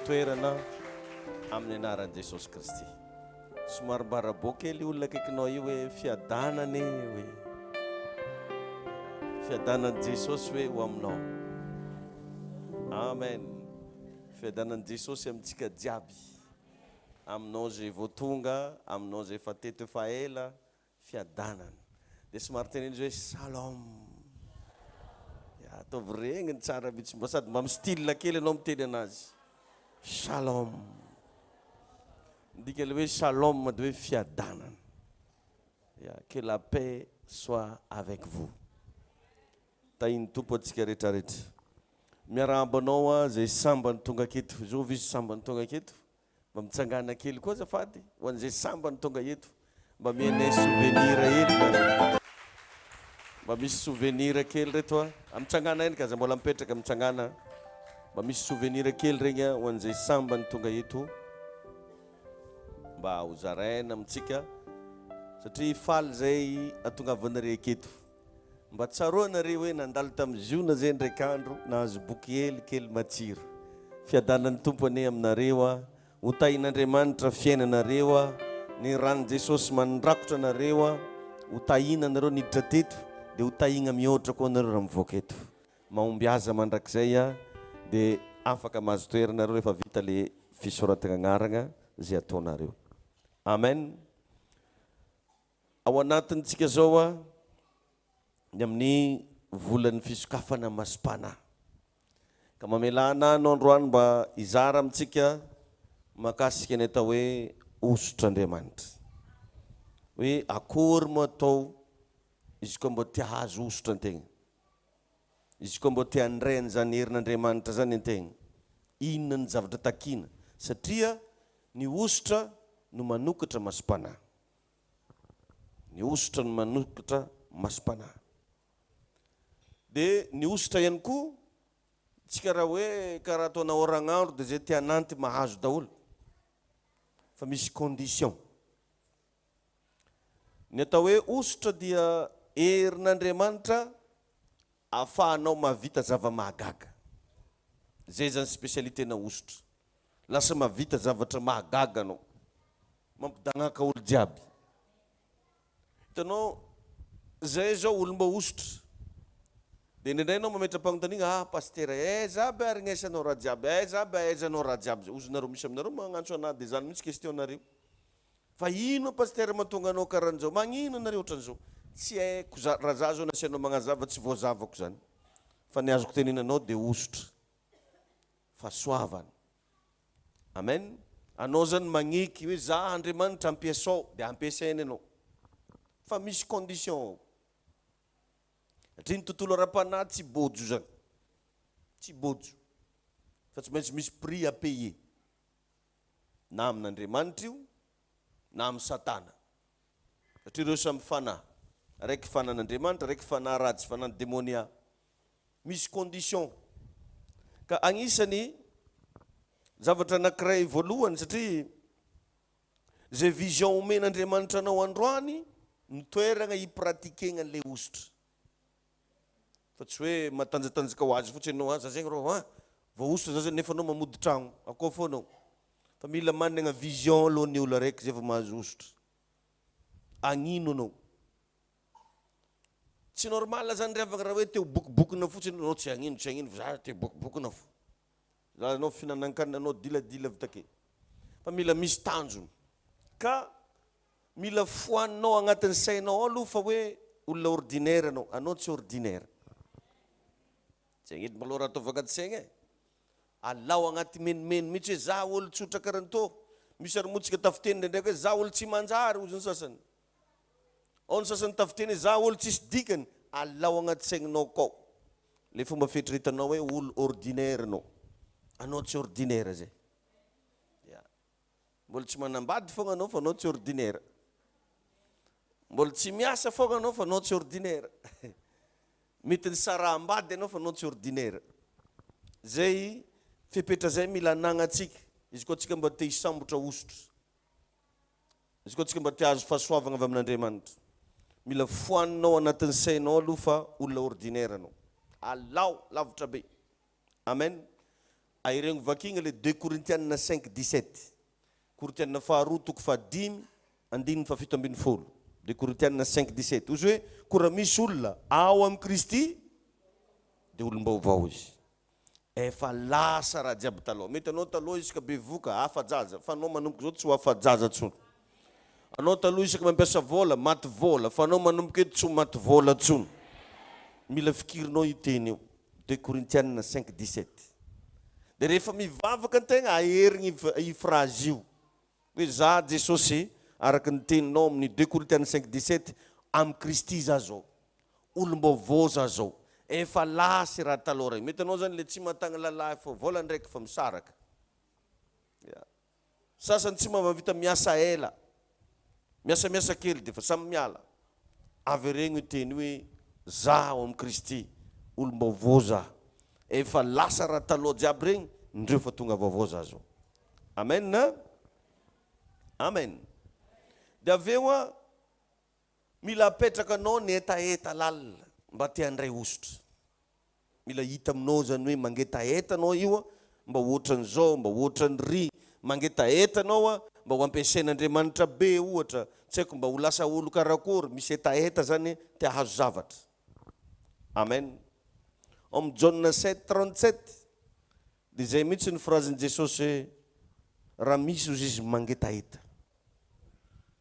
toerana amin'ny anaran'i Jesosy Kristy. Somary mbarabo kely olona akaikinao io hoe fiadanane hoe fiadanan'i Jesosy hoe ho aminao. Amen. Fiadanan'i Jesosy amintsika jiaby. Aminao zay vao tonga, aminao zay efa teto efa ela, fiadanana. Dia somary teneny izy hoe shalom. Ataovy regniny tsara mitsy mba sady mba style kely anao miteny anazy. Shalom. Ndika le hoe shalom dia hoe fiadanana. Que la paix soit avec vous. Tahiny tompo atsika rehetrarehetra. Miarahaba anao zay sambany tonga aketo. Zao visy sambany tonga aketo. Mba mitsangana kely koa zafady. Ho an'izay sambany tonga eto. Mba mienay souvenir hely. Mba misy souvenir kely reto amitsangana eny kaza mbola mipetraka amitsangana. Mba misy souvenir kely regny ho an'izay sambany tonga eto. Mba ho zaraina amitsika. Satria faly zay atongavanareo aketo. Mba tsaroanareo hoe nandalo tamin'ny Ziona zay ndraika andro nahazo boky kely matsiro. Fiadanan'ny tompony aminareo ho tahin'Andriamanitra fiainanareo ny ranon Jesosy mandrakotra anareo ho tahinanareo niditra teto dia ho tahigna mihoatra koa anareo raha mivoaka eto. Mahomby aza mandrakizay dia afaka mahazo toeranareo rehefa vita le fisoratana agnarana zay ataonareo. Amen. Ao anatintsika zao ny amin'ny volan'ny fisokafana masim-pana. Ka mamelana anao androany mba izara amintsika makasika ny atao hoe Hosotr'Andriamanitra. Hoe akory mo atao izy koa mba tia hazo hosotra antegna. Izy koa mba tia handray an'izany herin'Andriamanitra zany antegna. Inona ny zavatra takina? Satria ny hosotra no manokatra masim-pana. Ny hosotra no manokatra masim-pana. Dia ny hosotra ihany koa tsy karaha hoe karaha ataona oragnandro dia zay tia nanty mahazo daholo. Fa misy condition. Ny atao hoe hosotra dia herin'Andriamanitra ahafahanao mahavita zava-mahagaga. Zay zany spécialité na hosotra. Lasa mahavita zavatra mahagaga anao. Mampidagnaka olo jiaby. Hitanao zay zao olomba hosotra. Dia indraindray anao mametra-panontaniana pasteur zabe arignesanao raha jiaby, zabe aizanao raha jiaby. Ozonareo misy aminareo magnantso anahy dia zany mitsy questionareo. Fa ino pasteur mahatonga anao karahan'izao? Magnino anareo ohatran'izao? Tsy haiko raha za zao nasianao magnazava tsy voazavako zany. Fa ny azoko teninanao dia hosotra. Fahasoavana. Amen. Anao zany magniky hoe za Andriamanitra ampiasao dia ampiasainy anao. Fa misy condition. Satria ny tontolo ara-panahy tsy bojo zany. Tsy bojo. Fa tsy maintsy misy prix à payer. Na amin'Andriamanitra io, na amin'ny Satana. Satria ireo samy fanahy. Araiky fanan'Andriamanitra, araiky fanahy ratsy, fanahy démonia. Misy condition. Ka agnisany zavatra anankiray voalohany satria zay vision omen'Andriamanitra anao androany ny toerana hipratikeigna an'ilay hosotra. Fa tsy hoe matanjatanjaka ho azy fotsiny anao za zegny rô vao hosotra za zany nefa anao mamody tragno akoa foanao. Fa mila managna vision aloha ny olo araiky zay vao mahazo hosotra. Agnino anao? Tsy normal zany revaka raha hoe te ho bokobokona fotsiny anao tsy agnino za te bokobokona fo. Za anao finanankanina anao diladila vitake. Fa mila misy tanjony. Ka mila foaninao agnatin'ny sainao aloha fa hoe olona ordinaire anao tsy ordinaire. Zegny edy maloha raha ataovaka ty saigna alao agnaty menimeny mihitsy hoe za olo tsotra karanto. Misy ary motsika tafiteny ndraindraiky hoe za olo tsy manjary ozy ny sasany. Ao ny sasany tafiteny hoe za olo tsisy dikany. Alao agnaty saigninao kao. Le fomba fieritreretanao hoe olo ordinaire anao. Anao tsy ordinaire zay. Mbola tsy manambady fogna anao fa anao tsy ordinaire. Mbola tsy miasa fogna anao fa anao tsy ordinaire. Mety ny sarahambady anao fa anao tsy ordinaire. Zay fipetra zay mila anagnatsika. Izy koa tsika mba te hisambotra hosotra. Izy koa tsika mba te hazo fahasoavana avy amin'Andriamanitra. Mila foaninao anatin'ny sainao aloha fa olona ordinaire anao. Alao lavitra be. Amen. Aireny vakigna le 2 Korintiana 5:17. Korintiana faharoa toko fahadimy andininy fafito ambin'ny folo. 2 Korintiana 5:17. Ozy hoe koa misy olona ao amin'ny Kristy dia olom-baovao izy. Efa lasa raha jiaby taloha. Mety anao taloha isaka bevoka hafajaja, fa anao manomboka zao tsy ho hafajaja tsony. Anao taloha isaka mampiasa vola, maty vola, fa anao manomboka eto tsy ho maty vola tsony. Mila fikirinao iteny io. 2 Korintiana 5:17. Dia rehefa mivavaka an-tegna aherigny i phrase io. Hoe za Jesosy araka ny teninao amin'ny 2 Korintiana 5:17 amin'ny Kristy za zao. Olom-baovao za zao. Efa lasy raha taloha regny. Mety anao zany le tsy matagna lalahy fô vola ndraiky fa misaraka. Sasany tsy mahavita miasa ela. Miasa kely dia fa samy miala. Avy regny teny hoe za ao amin'ny Kristy olom-baovao za. Efa lasa raha taloha jiaby regny ndreo fa tonga vaovao za zao. Amen na? Amen. Dia avy eo mila apetraka anao ny etaeta lalina mba te handray osotra. Mila hita aminao zany hoe mangetaeta anao io mba ohatran'izao, mba ohatran'ry. Mangetaeta anao mba ho ampiasain'Andriamanitra be ohatra. Tsy haiko mba ho lasa olo karakory, misy etaeta zany te hahazo zavatra. Amen. Amin'ny Ziona 7:37 dia zay mihitsy ny phrase-ny Jesosy hoe raha misy ozy izy mangetaeta.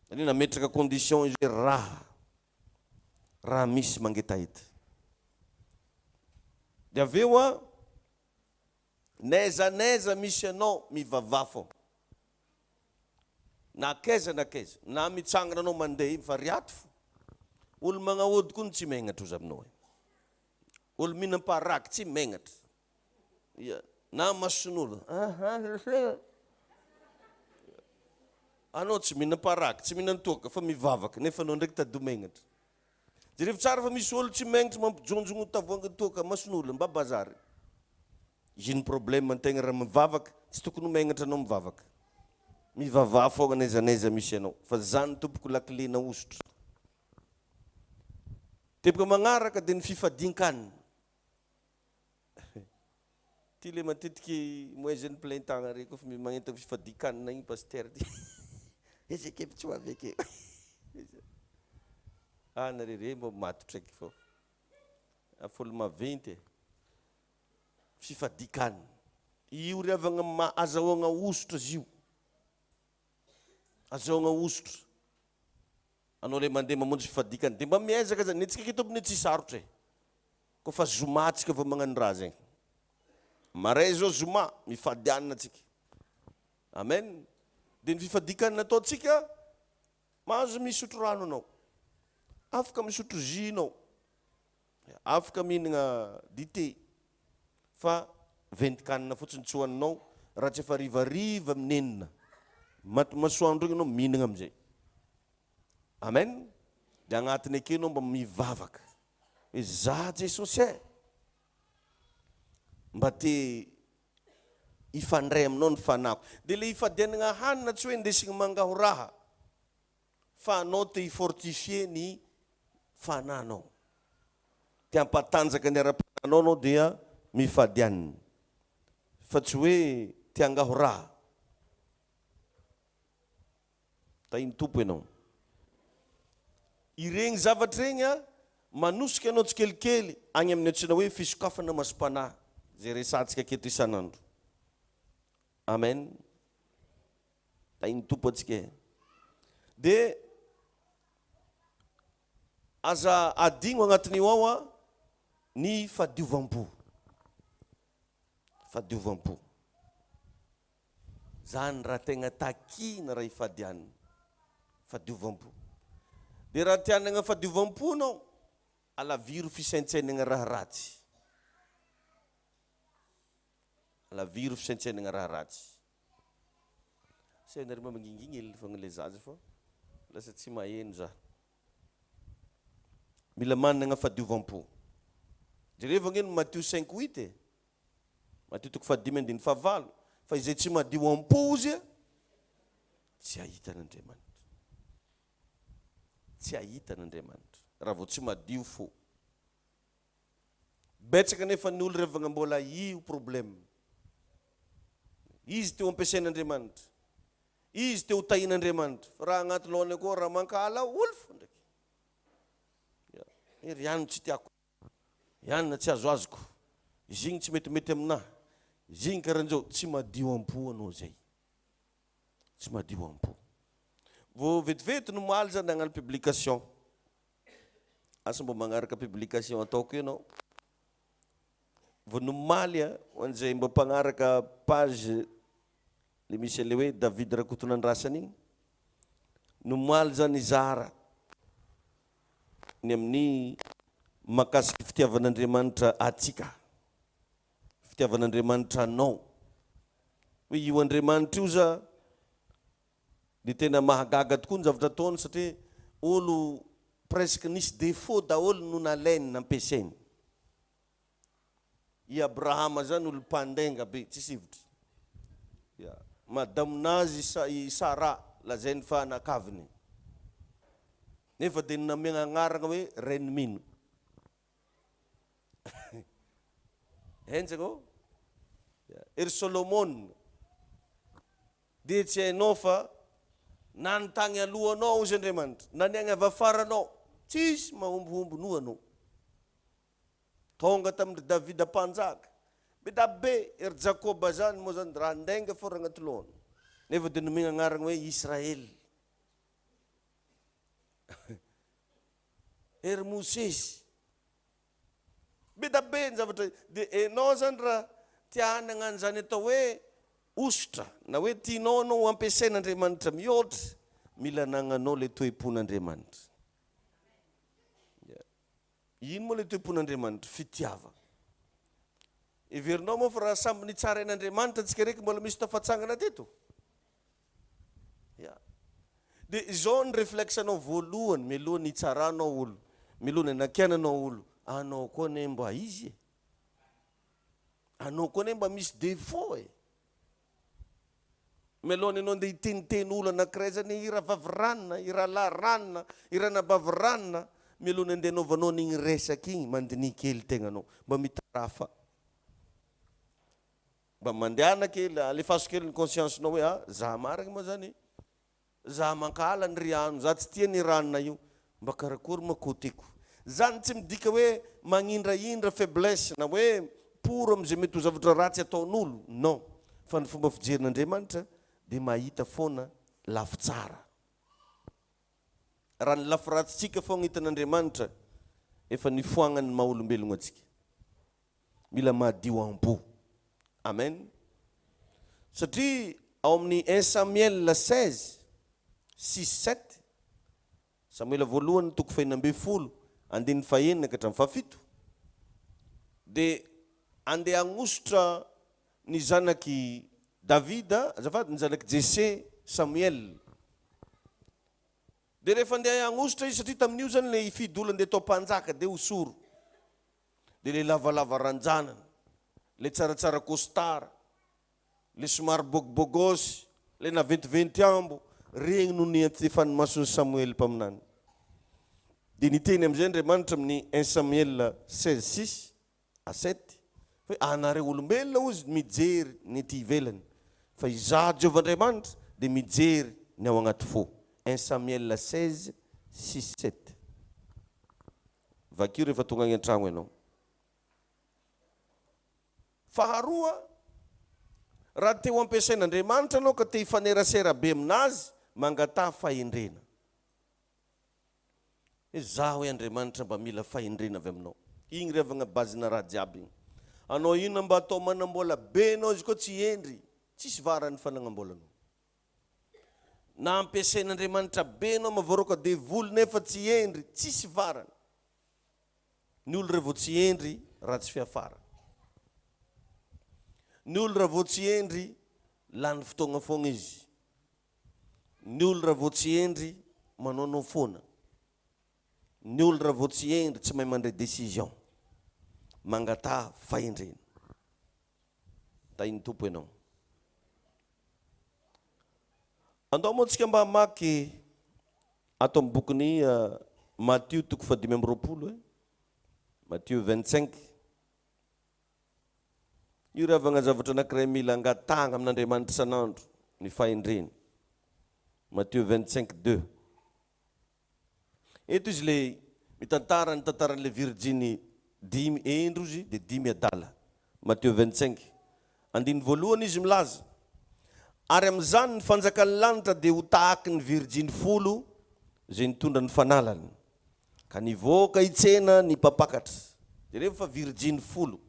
Any nametraka condition izy hoe raha misy mangetaeta. Dia avy eo naizanaiza misy anao mivavafo. Na keza na mitsangana anao mandeha fa riato fo. Olo magnaody koa tsy megnatra ozy aminao. Olo mihinam-paraky tsy megnatra. Na masonolo. Anao tsy mihinam-paraky, tsy mihinan-toaka fa mivavaka nefa anao ndraiky tadomegnatra. Jerevy tsara fa misy olo tsy megnatra mampijonjogno tavoahangy toaka masonolo mba bazary. Ino problème antegna raha mivavaka, tsy tokony megnatra anao mivavaka. Mivavaha foagna naizanaiza misy anao. Fa zany tompoko lakilena osotra. Tepaka magnaraka dia ny fifadian-kanina. Ty le matetiky moezen'ny plain-tagna reko fa magnentana fifadian-kanina igny pasteur ty. Ezeke tsy ho aveke. Narere mba matotra eky fô. Afolo maventy. Fifadian-kanina. Io riavagna azahoagna osotra izy io. Azahoagna osotra. Anao le mandeha mamonjy fifadian-kanina. Dia mba miezaka zany. Netsika keto amin'ny tsy sarotra. Koa fa zomatsika vao magnano raha zegny. Maray zao zoma, mifadianina tsika. Amen. Dia ny fifadian-kanina ataotsika, mahazo misotro rano anao. Afaka misotro jus anao. Afaka mihinagna dité. Fa ventin-kanina fotsiny tsy hohaninao, raha tsy efa rivariva minenina. Masoandro igny anao mihinagna amin'izay. Amen. Dia agnatiny ake anao mba mivavaka. Hoe za Jesosy mba te ifandray aminao ny fanako. Dia le ifadianana hanina tsy hoe indesigna mangaho raha, fa anao te ifortifie ny fananao. Te hampatanjaka ny ara-pananao anao dia mifadianina. Fa tsy hoe te hangaho raha. Tahiny tompo ianao. Iregny zavatra regny manosika anao tsikelikely agny amin'ny antsina hoe fisokafana masom-panahy. Zay resantsika aketo isan'andro. Amen. Tahiny tompo atsika. Dia aza adigno agnatin'io ao ny fadiovam-po. Fadiovam-po. Zany raha tegna takina raha ifadianina. Fadiovam-po. Dia raha tianana fadiovam-po anao, alaviro fisaintsainana raha ratsy. Alaviro fisaintsainana raha ratsy. Sainareo manginginy hely fogna le zaza fô lasa tsy maheno za. Mila manana fadiovam-po. Jereo ngeno Matthieu 5:8. Matthieu toko fadimy andiny favalo. Fa izay tsy madio am-po izy tsy ahitan'Andriamanitra. Tsy ahitan'Andriamanitra. Raha vao tsy madio fo. Betsaka nefa ny olo revagna mbola io problème. Izy teo ampiasain'Andriamanitra. Izy teo tahin'Andriamanitra. Fa raha agnaty lohany koa raha mankala olo fo ndraiky. Ery ihany tsy tiako. Ihany tsy azo azoko. Izy igny tsy metimety aminahy. Izy igny karan'izao tsy madio am-po anao zay. Tsy madio am-po. Vao vetivety no maly zany hagnano publication. Asa mba magnaraka publication ataoko ianao. Vao nomaly ho an'izay mba mpagnaraka page le misy le hoe David Rakotonandrasany igny. Nomaly zany izara ny amin'ny makasiky fitiavan'Andriamanitra atsika. Fitiavan'Andriamanitra anao. Hoe io Andriamanitra io za dia tena mahagaga tokoa ny zavatra ataony satria olo presque nisy défaut daholo no nalainy nampiasainy. I Abrahama zany olo mpandenga be tsisy hivitra. Madaminazy i Sara lazainy fa nakaviny. Nefa dia namiagna agnarana hoe renimino. Henzako? Ery Solomon dia tsy hainao fa nanontany alohanao izy Andriamanitra, naniagna avy afaranao, tsisy mahombohombo nohanao. Tonga tamin'ny Davida mpanjaka, be da be ery Jakoba zany moa zany raha ndenga fô raha agnaty lohany. Nefa dia nomena agnarana hoe Israely. Ery Mosesy, be da be ny zavatra. Dia enao zany raha tiana hagnano zany atao hoe osotra, na hoe tianao anao ampiasain'Andriamanitra mihoatra, mila nagnanao le toe-pon'Andriamanitra. Ino moa le toe-pon'Andriamanitra? Fitiava. Iverinao moa fa raha samby ny tsara ain'Andriamanitra tsika reky mbola misy tafatsangana teto. Dia izao ny réflexenao voalohany, mialohan'ny hitsaranao olo, mialohan'ny hanakiananao olo, anao koa ne mba izy e. Anao koa ne mba misy défaut e. Mialohan'ny anao ndeha hiteniteny olo anankiray zany ira vaviranina, ira laranina, ira nabaviranina, mialohan'ny andeha anaovanao n'igny resaka igny mandinikely tegnanao, mba mitarafa. Mba mandehana kely, alefaso kely ny conscience-nao hoe za marigny moa zany, za mankala ny riano, za tsy tia ny ranona io, mba karakory makoteko. Zany tsy midika hoe magnindraindra faiblesse na hoe poro am'izay mety ho zavatra ratsy ataon'olo. Non. Fa ny fomba fijerin'Andriamanitra dia mahita foana lafy tsara. Raha ny lafy ratsitsika foana hitan'Andriamanitra, efa nifoagnany maha-olombelogno atsika. Mila madio am-po. Amen. Satria ao amin'ny 1 Samuel 16, 6-7, Samuel voalohany toko fahinambe folo, andin'ny fahenina ka hatramin'ny fahafito, dia andeha agnosotra ny zanaky Davida, azafady ny zanaky Jesse, Samuel. Dia rehefa andeha agnosotra izy, satria tamin'io zany le hifidy olo andeha atao mpanjaka, dia hosoro. Dia le lavalava ranjanana, le tsaratsara kostara, le somary bogobogosy, le naventiventy ambo, regny no ny antefany mason'ny Samuel mpaminany. Dia niteny amin'izay Andriamanitra amin'ny 1 Samuel 16:6-7, hoe anareo olombelona ozy mijery ny ety ivelany, fa izaho Jehovah-Andriamanitra dia mijery ny ao agnaty fo. 1 Samuel 16:6-7. Vakio rehefa tonga any an-tragno ianao. Faharoa, raha teo ampiasain'Andriamanitra anao ka te hifanerasera be aminazy, mangataha fahendrena. Zaho hoe Andriamanitra mba mila fahendrena avy aminao. Igny revagna bazina raha jiaby igny. Anao ino mba atao manambola be anao izy koa tsy hendry, tsisy varany fanagnambolanao. Na ampiasain'Andriamanitra be anao mavaroaka devoly nefa tsy hendry, tsisy varany. Ny olo revo tsy hendry, ratsy fiafara. Ny olo raha vao tsy hendry, lany fotoagna foagna izy. Ny olo raha vao tsy hendry, manaonao foana. Ny olo raha vao tsy hendry, tsy mahay mandray décision. Mangataha fahendrena. Tahin'ny tompo ianao. Andao moa tsika mba hamaky ato amin'ny bokin'ny Matthieu toko 5:20. Matthieu 25. io ravagna zavatra anankiray mila angatanga amin'Andriamanitra isan'andro ny fahendreny. Matthieu 25:2. Eto izy le mitantara ny tantaran'le Virginy 5 endro izy dia 5 adala. Matthieu 25. Andiny voalohany izy milaza. Ary amin'izany ny fanjakan'ny lanitra dia ho tahaky ny Virginy 10 izay nitondra ny fanalany. Ka nivoaka hitsena ny mpapakatra. Dia rehefa Virginy 10.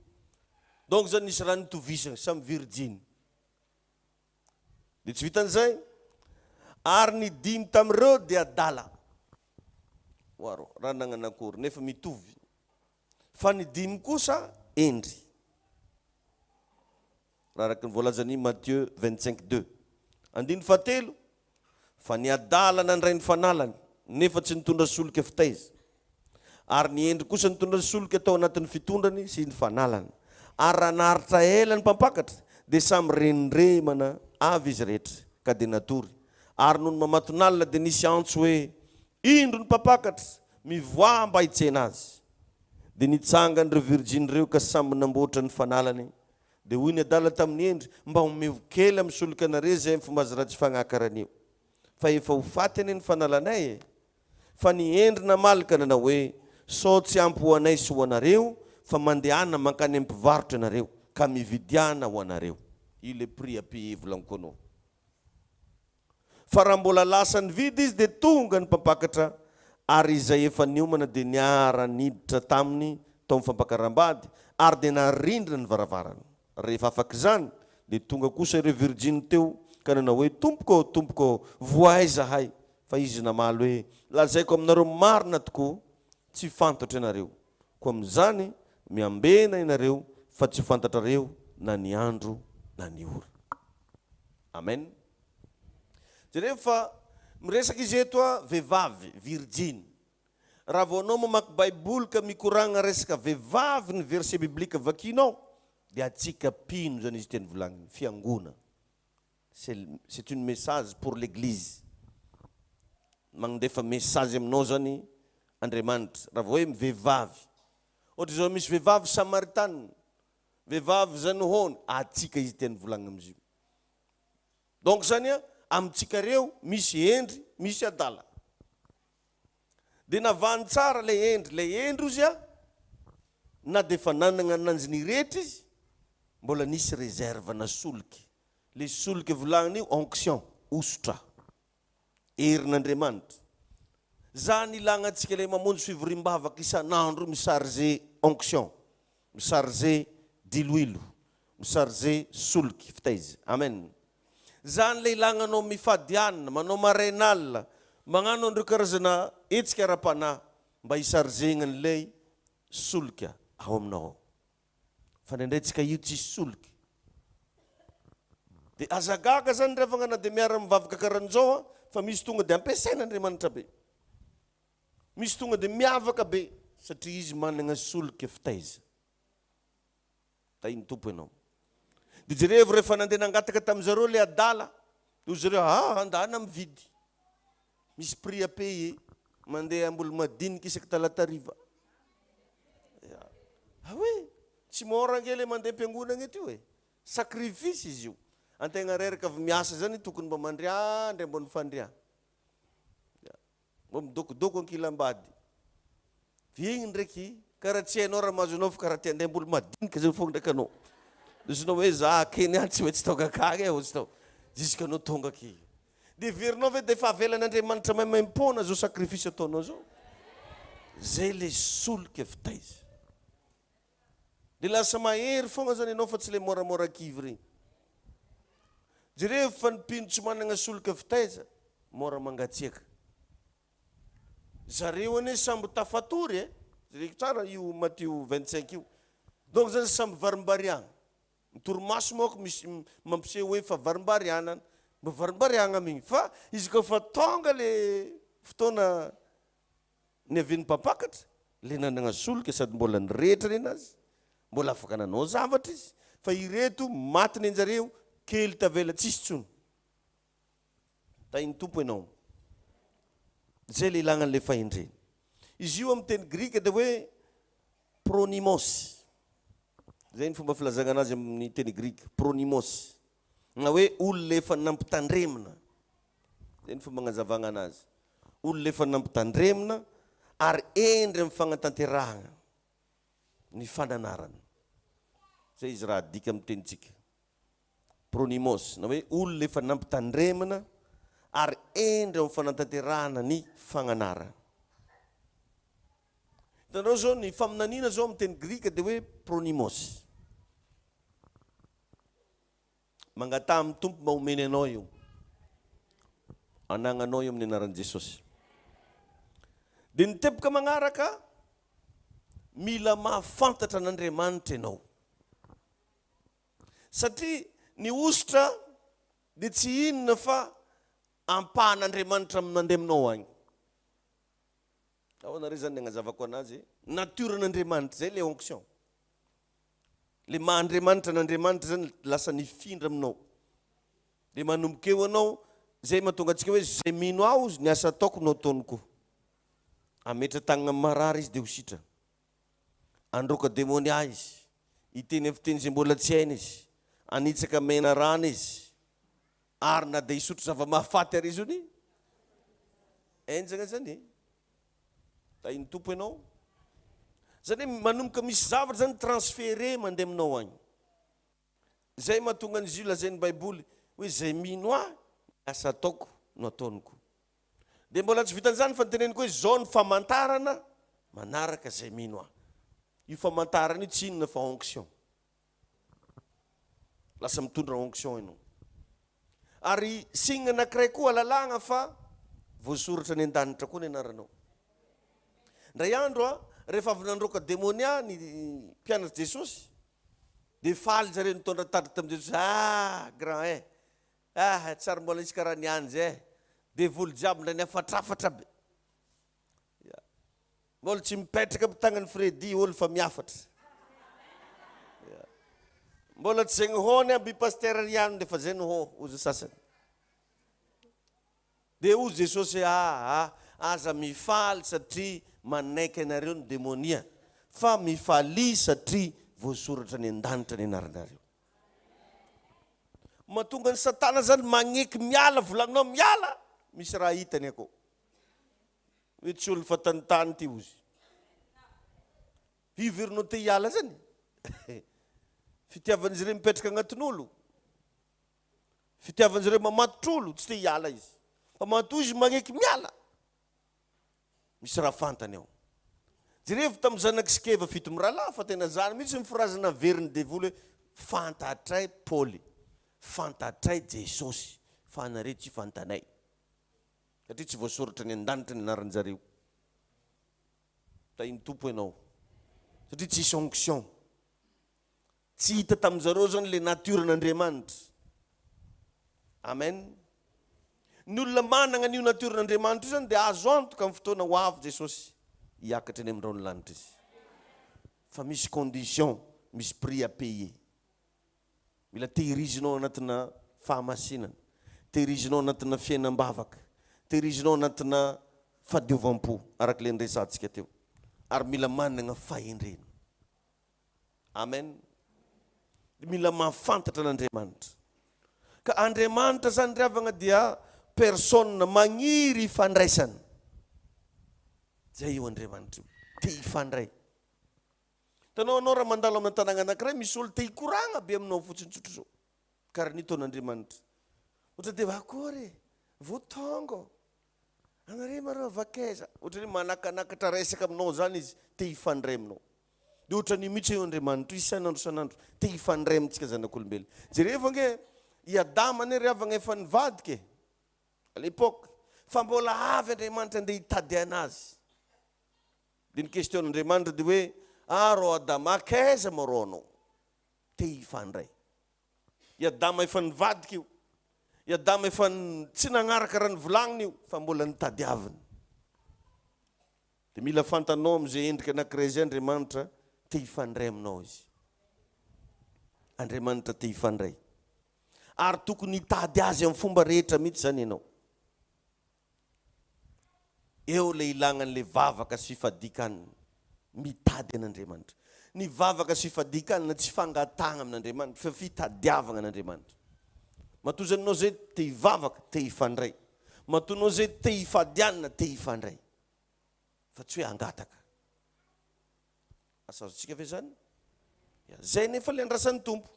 Donc zany nisy raha nitovisana samy Virginy. Dia tsy vitan'izay. Ary ny 5 tamin'ireo dia adala. Waro, raha nagnanakory nefa mitovy. Fa ny 5 kosa endry. Raha araka ny voalazany Matthieu 25:2. Andiny fahatelo. Fa ny adala nandray ny fanalany nefa tsy nitondra solika fitaiza. Ary ny endry kosa nitondra solika tao anatin'ny fitondrany sy ny fanalany. Ary raha naharitra ela ny mpampakatra dia samy reniremana avy izy rehetra ka dia natory. Ary noho ny mamatonalina dia nisy antso hoe indro ny mpapakatra mivoa mba hitsena azy. Dia nitsanga nireo Virginy ireo ka samy namboatra ny fanalany. Dia hoy ny adala tamin'ny endry mba homeho kely amin'ny solika anareo izay ny fomba azy ratsy fagnakaraniho. Fa efa ho faty any ny fanalanay e. Fa ny endry namalaka nanao hoe sao tsy ampy ho anay sy ho anareo fa mandehana mankany amin'ny mpivarotra anareo ka mividiana ho anareo. Io le prix à payer volankonao. Fa raha mbola lasa nividy izy dia tonga ny mpampakatra ary izay efa niomana dia niara niditra taminy tao mifampakaram-bady ary dia narindrina ny varavarana. Rehefa afaka izany dia tonga kosa ireo Virginy teo ka nanao hoe tompoko voay zahay. Fa izy namaly hoe lazaiko aminareo marina tokoa tsy fantatra ianareo. Ko amin'izany miambena ianareo fa tsy fantatrareo na ny andro na ny ora. Amen. Rehefa miresaka izy eto vehivavy Virginy. Raha vao anao mamaky Baiboly ka mikoragna resaka vehivavy ny verset biblika vakinao dia atsika pino zany izy teny volagniny fiangona. C'est une message pour l'église. Magnefa message aminao zany Andriamanitra. Raha vao hoe vehivavy. Ohatra zao misy vehivavy Samaritane. Vehivavy zany hono atsika izy teny volagnina amizio. Donc zany amintsika reo misy endry, misy adala. Dia navany tsara le endry izy na dia efa nanana ananjy ny rehetra izy, mbola nisy réserve na soliky. Le soliky volagniny onction, osotra. Herin'Andriamanitra. Zany ilagna antsika le mamonjy fivoriam-bavaka isan'andro misarge onction, misarge diloilo, misarge soliky fitaiza. Amen. Zany le ilagnanao mifadiana, manao marenal, magnano andreo karazana etsika ara-panahy mba hisargena an'ilay solika ao aminao. Fa ndraindraytsika io tsisy soliky. Dia azagaga zany revagna na dia miara mivavaka karan'izao fa misy tonga dia ampiasaina Andriamanitra be. Misy tonga dia miavaka be satria izy manana solika fitaiza. Tainy tompo ianao. Dia jereo rehefa nandeha nangataka tamin'izareo le adala, dia zareo andana mividy. Misy prix à payer, mandeha amboly madinika isaky talata hariva. Oui, tsy mora angely mandeha am-piangonana eto io e. Sacrifice izy io. Antegna reraka avy miasa zany tokony mba mandria, ndray mbo nifandria. Mbo midokidoko ankilam-bady. Vigny ndraiky, karaha tsy hainao raha mahazo anao fa karaha ty andeha amboly madinika zay foagna ndraiky anao. Izy hoe za keny tsy hoe tsy tonga akagny e ozy tao. Jusque anao tonga aky. Dia verinao ve dia efa avelan'Andriamanitra maimaimpona zao sacrifice ataonao zao. Zay le solika fitaiza. Dia lasa mahery foagna zany ianao fa tsy le moramora kivy regny. Jereo fa nipino tsy manana solika fitaiza, mora mangatsiaka. Zareo ane samby tafatory e. Zareo tsara io Matthieu 25 io. Donc zany samby varimbariagna. Torimaso moako misy mampiseho hoe fa varimbariana, mba varimbariagna migny. Fa izy ko fa tonga le fotoana ny avian'ny mpampakatra, le nanana solika sady mbola nirehetra nenazy, mbola afaka nanao zavatra izy. Fa ireto maty ny anjareo kely tavela tsisy tsony. Tainy tompo ianao. Zay le ilagnan'le fahendreny. Izy io amin'ny teny grika dia hoe pronymos. Zay ny fomba filazagna anazy amin'ny teny grika, pronymos. Na hoe olona efa nampitandremina. Zay ny fomba agnazavagna anazy. Olona efa nampitandremina ary endry amin'ny fagnatanterahana ny fananarana. Zay izy raha dika amin'ny tenitsika. Pronymos, na hoe olona efa nampitandremina ary endry amin'ny fanatanterahana ny fagnanarana. Hitanareo zao ny faminaniana zao amin'ny teny grika dia hoe pronymos. Mangata amin'ny tompo mba homeny anao io. Anagnanao io amin'ny anaran'i Jesosy. Dia niteboka magnaraka, mila mahafantatra n'Andriamanitra ianao. Satria ny ositra dia tsy inona fa ampahan'Andriamanitra mandeha aminao agny. Ahoana re zany agnazavako anazy, natiorn'Andriamanitra, zay le onction. Le maha-Andriamanitra n'Andriamanitra zany lasa nifindra aminao. Dia manomboka eo anao, zay mahatonga antsika hoe zay mino aho ny asa ataoko no ataoniko. Ametra tagnana marary izy dia ho sitrana. Androka demonia izy. Hiteny fiteny zay mbola tsy hainy izy. Anitsaka mena rana izy. Ary na dia hisotro zava-mahafaty ary izy ony. Enjana zany. Tainy tompo ianao. Zany hoe manomboka misy zavatra zany transféré mandeha aminao agny. Zay mahatonga an'izy io lazain'ny Baiboly hoe zay mino aho asa ataoko no ataoniko. Dia mbola tsy vitan'izany fa niteneniko hoe zao ny famantarana manaraka zay mino aho. Io famantarana io tsy inona fa onction. Lasa mitondra onction ianao. Ary signe anankiray koa lalàgna fa voasoratra ny an-danitra koa ny anaranao. Ndray andro rehefa avy nandroka demonia ny mpianatry Jesosy, dia faly zareo nitondra tadika tamin'i Jesosy. Grand tsary mbola isy karaha niany zay. Dia voly jiaby ndray niafatrafatra be. Mbola tsy mipetraka amin'ny tagnan'ny Fredy olo fa miafatra. Mbola tsy zay hony aby pasteur riano dia fa zay ho ozy sasany. Dia ozy Jesosy aza mifaly satria manaiky anareo ny demonia, fa mifaly satria voasoratra ny an-danitra ny anaranareo. Mahatonga ny Satana zany magneky miala, volagninao miala, misy raha hitany ako. Hoe tsy olo fa tanitany ty ozy. Hiverinao te hiala zany. Fitiavan'izy ireo mipetraka agnatin'olo. Fitiavan'izy ireo mamatotra olo, tsy te hiala izy. Fa matoa izy magneky miala. Misy raha fantany ao. Jerevy tamin'ny zanaky Sikeva fito mirahalahy fa tena zany mihitsy mifirazana veriny devoly hoe fantatray Paoly, fantatray Jesosy, fa anareo tsy fantanay. Satria tsy voasoratra ny an-danitra ny anaran'izareo. Tainy tompo ianao. Satria tsy isy onction. Tsy hita tamin'izareo zany le natiorn'Andriamanitra. Amen. Ny olona manana an'io natiorn'Andriamanitra zany dia azo antoka amin'ny fotoana ho avy Jesosy hiakatra eny amin'irao ny lanitra izy. Fa misy condition, misy prix à payer. Mila tehirizinao anatina fahamasinana, tehirizinao anatina fiainam-bavaka, tehirizinao anatina fahadiovam-po araka le nresantsika teo. Ary mila manana fahendrena. Amen. Mila mahafantatra n'Andriamanitra. Ka Andriamanitra zany ravagna dia personne magniry ifandraisana. Zay io Andriamanitra te hifandray. Tanao anao raha mandalo amin'ny tanàna anankiray misy olo te hikoragna be aminao fotsiny tsotro zao. Karaha ny taon'Andriamanitra. Ohatra dia akory, votongo. Anareo mareo vakaiza. Ohatra ny manakanakatra resaka aminao zany izy te hifandray aminao. Dia ohatra ny mihitsy eo Andriamanitra isanandro isanandro te hifandray amintsika zanak'olombelona. Jereva nge i Adama ane riavagna efa nivadika à l'époque, fa mbola avy Andriamanitra andeha hitady anazy. Dia ny question n'Andriamanitra dia hoe rô Adama akaiza ma rô anao te hifandray. I Adama efa nivadika io. I Adama efa tsy nagnaraka raha nivolagniny io fa mbola nitadiaviny. Dia mila fantanao amin'izay endrika anankiray zay Andriamanitra te hifandray aminao izy. Andriamanitra te hifandray. Ary tokony hitady azy amin'ny fomba rehetra mihitsy zany ianao. Eo le ilagnan'le vavaka sy fifadikany mitady an'Andriamanitra. ny vavaka sy fadikanana tsy fangatagna amin'Andriamanitra fa fitadiavagna an'Andriamanitra. Matonzanao zay te hivavaka, te hifandray. Matonao zay te hifadianana, te hifandray. Fa tsy hoe angataka. Asazontsika ve zany? Zay nefa le andrasan'ny tompo.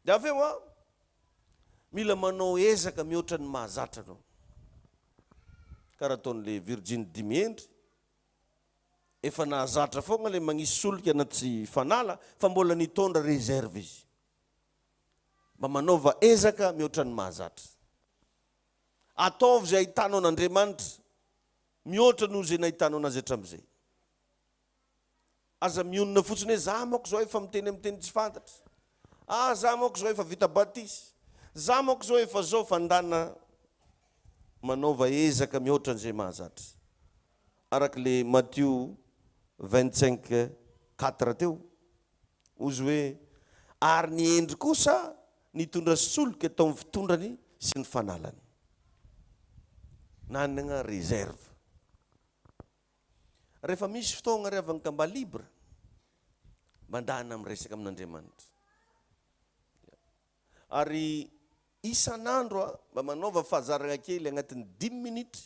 Dia aveo mila manao ezaka mihoatra ny mahazatra anao. Karaha ataon'le Virgine dimiendry, efa nahazatra foagna le magnisy solika anaty fanala, fa mbola nitondra réserve izy. Mba manaova ezaka mihoatra ny mahazatra. Ataovy zay ahitanao n'Andriamanitra, mihoatra noho zay nahitanao anazy hatramin'izay. Aza mionona fotsiny hoe za manko zao efa miteny tsy fantatra. Za manko zao efa vita batisy. Za manko zao efa zao fandana, manaova ezaka mihoatra n'izay mahazatra. Araka le Matthieu 25:4 teo, ozy hoe ary ny endry kosa nitondra solika tao amin'ny fitondrany sy ny fanalany. Nanana réserve. Rehefa misy fotoagna revana ka mba libre, mandana miresaka amin'Andriamanitra. Ary isan'andro mba manaova fahazarana kely agnatin'ny 10 minitra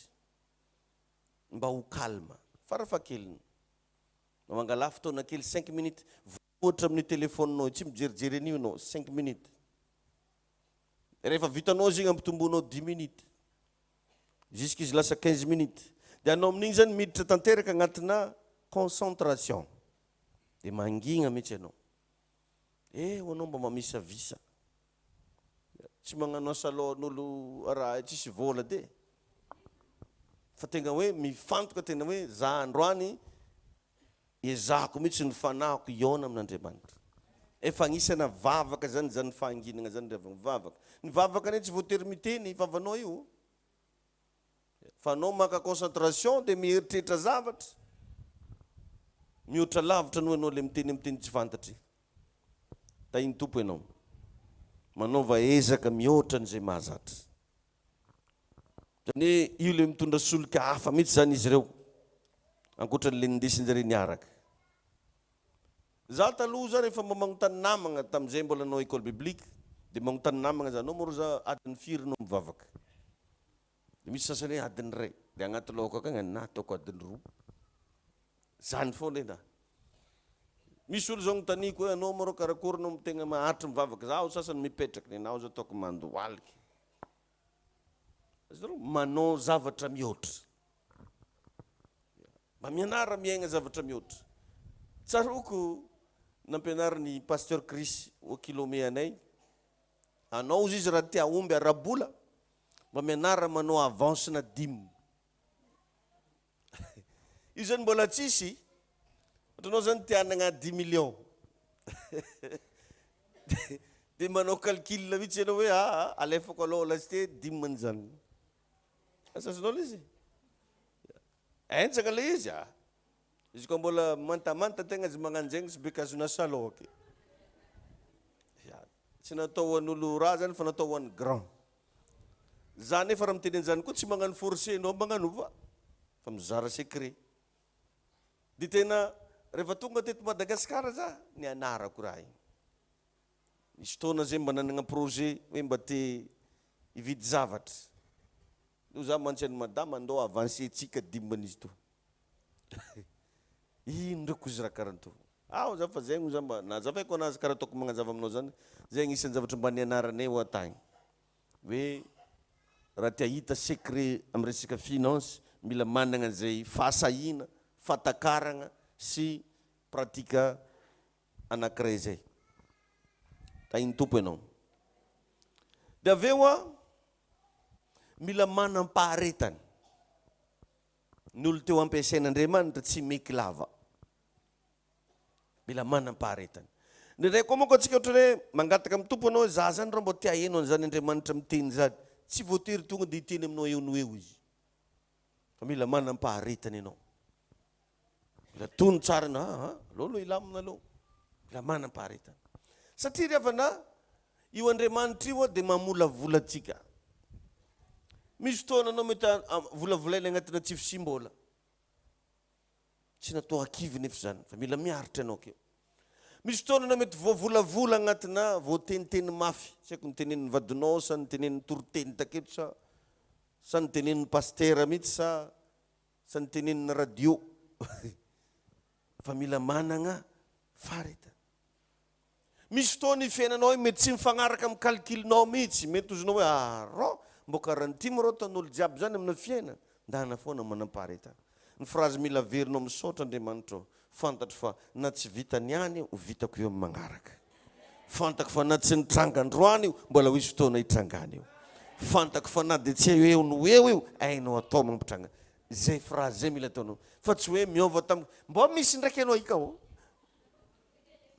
mba ho calme. Farafahakeliny. Mba mangala fotoana kely 5 minutes, voatra amin'ny telefoninao, tsy mijerijery an'io anao 5 minutes. Rehefa vitanao zay ampitomboanao 10 minutes. Jusqu'izy lasa 15 minutes. Dia anao amin'igny zany miditra tanteraka agnatina concentration. Dia mangigna mihitsy anao. Anao mba mamisa visa. Tsy magnano asalohan'olo araha tsisy vola de. Fa tegna hoe mifantoka tena hoe za androany ezahako mihitsy ny fanahiko iona amin'Andriamanitra. Efa anisana vavaka zany zany fahanginana zany revana vavaka. Ny vavaka ne tsy voatery miteny vavanao io. Fa anao maka concentration dia mieritreritra zavatra. Mihoatra lavitra noho anao le miteny tsy fantatry. Tahiny tompo ianao. Manaova ezaka mihoatra n'izay mahazatra. Zany io le mitondra solika hafa mihitsy zany izy ireo. Ankoatran'le nindesin-jareo niaraka. Za taloha zany rehefa magnontany namagna tamin'izay mbola anao école biblique, dia magnontany namagna za, anao moro za adiny firy no mivavaka. Dia misy sasany hoe adiny ray. Dia agnaty lohako akagny na ataoko adiny roa. Zany foana ena. Misy olo zao notaniko hoe anao moro karakory anao tegna maharitra mivavaka. Zaho sasany mipetraka, ny anao zao ataoko mandoaliky. Manao zavatra mihoatra. Mba mianara miaigna zavatra mihoatra. Tsaroko nampianariny pasteur Chris au kilomé anay. Anao izy raha tia omby arabola, mba mianara manao avance na 10. Io zany mbola tsisy. Anao zany tia hanagna 10 millions. Dia manao calcul mihitsy ianao hoe alefako aloha lasite 10 zany. Asasanao le izy. Entsaka le izy izy koa mbola mantamanta tegna izy magnano zegny sy bekazona saloky. Tsy natao ho an'olo raha zany fa natao ho an'ny grand. Za nefa raha miteny an'izany koa tsy magnano forcé anao magnanova. Fa mizara secret. Dia tena rehefa tonga teto Madagasikara za nianarako raha igny. Misy fotoana zay mba nanagna projet hoe mba te hividy zavatra. Io za mantsy madama andao avancé tsika 10 izy to. Ino ndraiky izy raha karaha to. Za fa zegny za mba nazavaiko anazy karaha ataoko magnazava aminao zany. Zay agnisan'ny zavatra mba nianaranay ho atagny. Hoe raha tia hita secret amin'ny resaka finance, mila managna zay fahasahina, fatakarana sy pratika anankiray zay. Tahiny tompo ianao. Dia aveo mila manam-paharetany. Ny olo teo ampiasain'Andriamanitra tsy meky-lava. Mila manam-paharetany. Ny ray koa manko atsika ohatra hoe mangataka amin'ny tompo anao, za zany raha mbo tia haino an'izany Andriamanitra miteny zany. Tsy voatery tonga dia hiteny aminao eo no eo izy. Fa mila manam-paharetany ianao. Mila tono tsara na, aloha ilamina aloha. Mila manam-paharetany. Satria riavana io Andriamanitra io dia mamolavola antsika. Misy fotoana anao mety volavolaina agnatina tsy fisimbola. tsy natao akivy nefa zany fa mila miaritra ianao keo. Misy fotoana na mety voavolavola agnatina voateniteny mafy, tsy haiko nitenen'ny vadinao sa nitenen'ny toriteny taketo sa nitenen'ny pastera mihitsy sa nitenen'ny radio. Fa mila managna faharetana. Misy fotoana fiainanao mety tsy mifagnaraka amin'ny calculinao mihitsy, mety ozinao hoe rô mbo karan'ity mo rô tan'olo jiaby zany amina fiainana, ndana foana manam-paharetana. Ny frazy mila averinao amin'ny Hosotr'Andriamanitra, fantatro fa na tsy vita niany ho vitako eo amin'ny magnaraka. Fantako fa na tsy nitranga androany io, mbola ho isy fotoana hitrangany io. Fantako fa na dia tsy eo no eo ainao atao mampitranga. Zay frazy zay mila ataonao. Fa tsy hoe miova tamiko. Mbo misy ndraiky ianao ikao.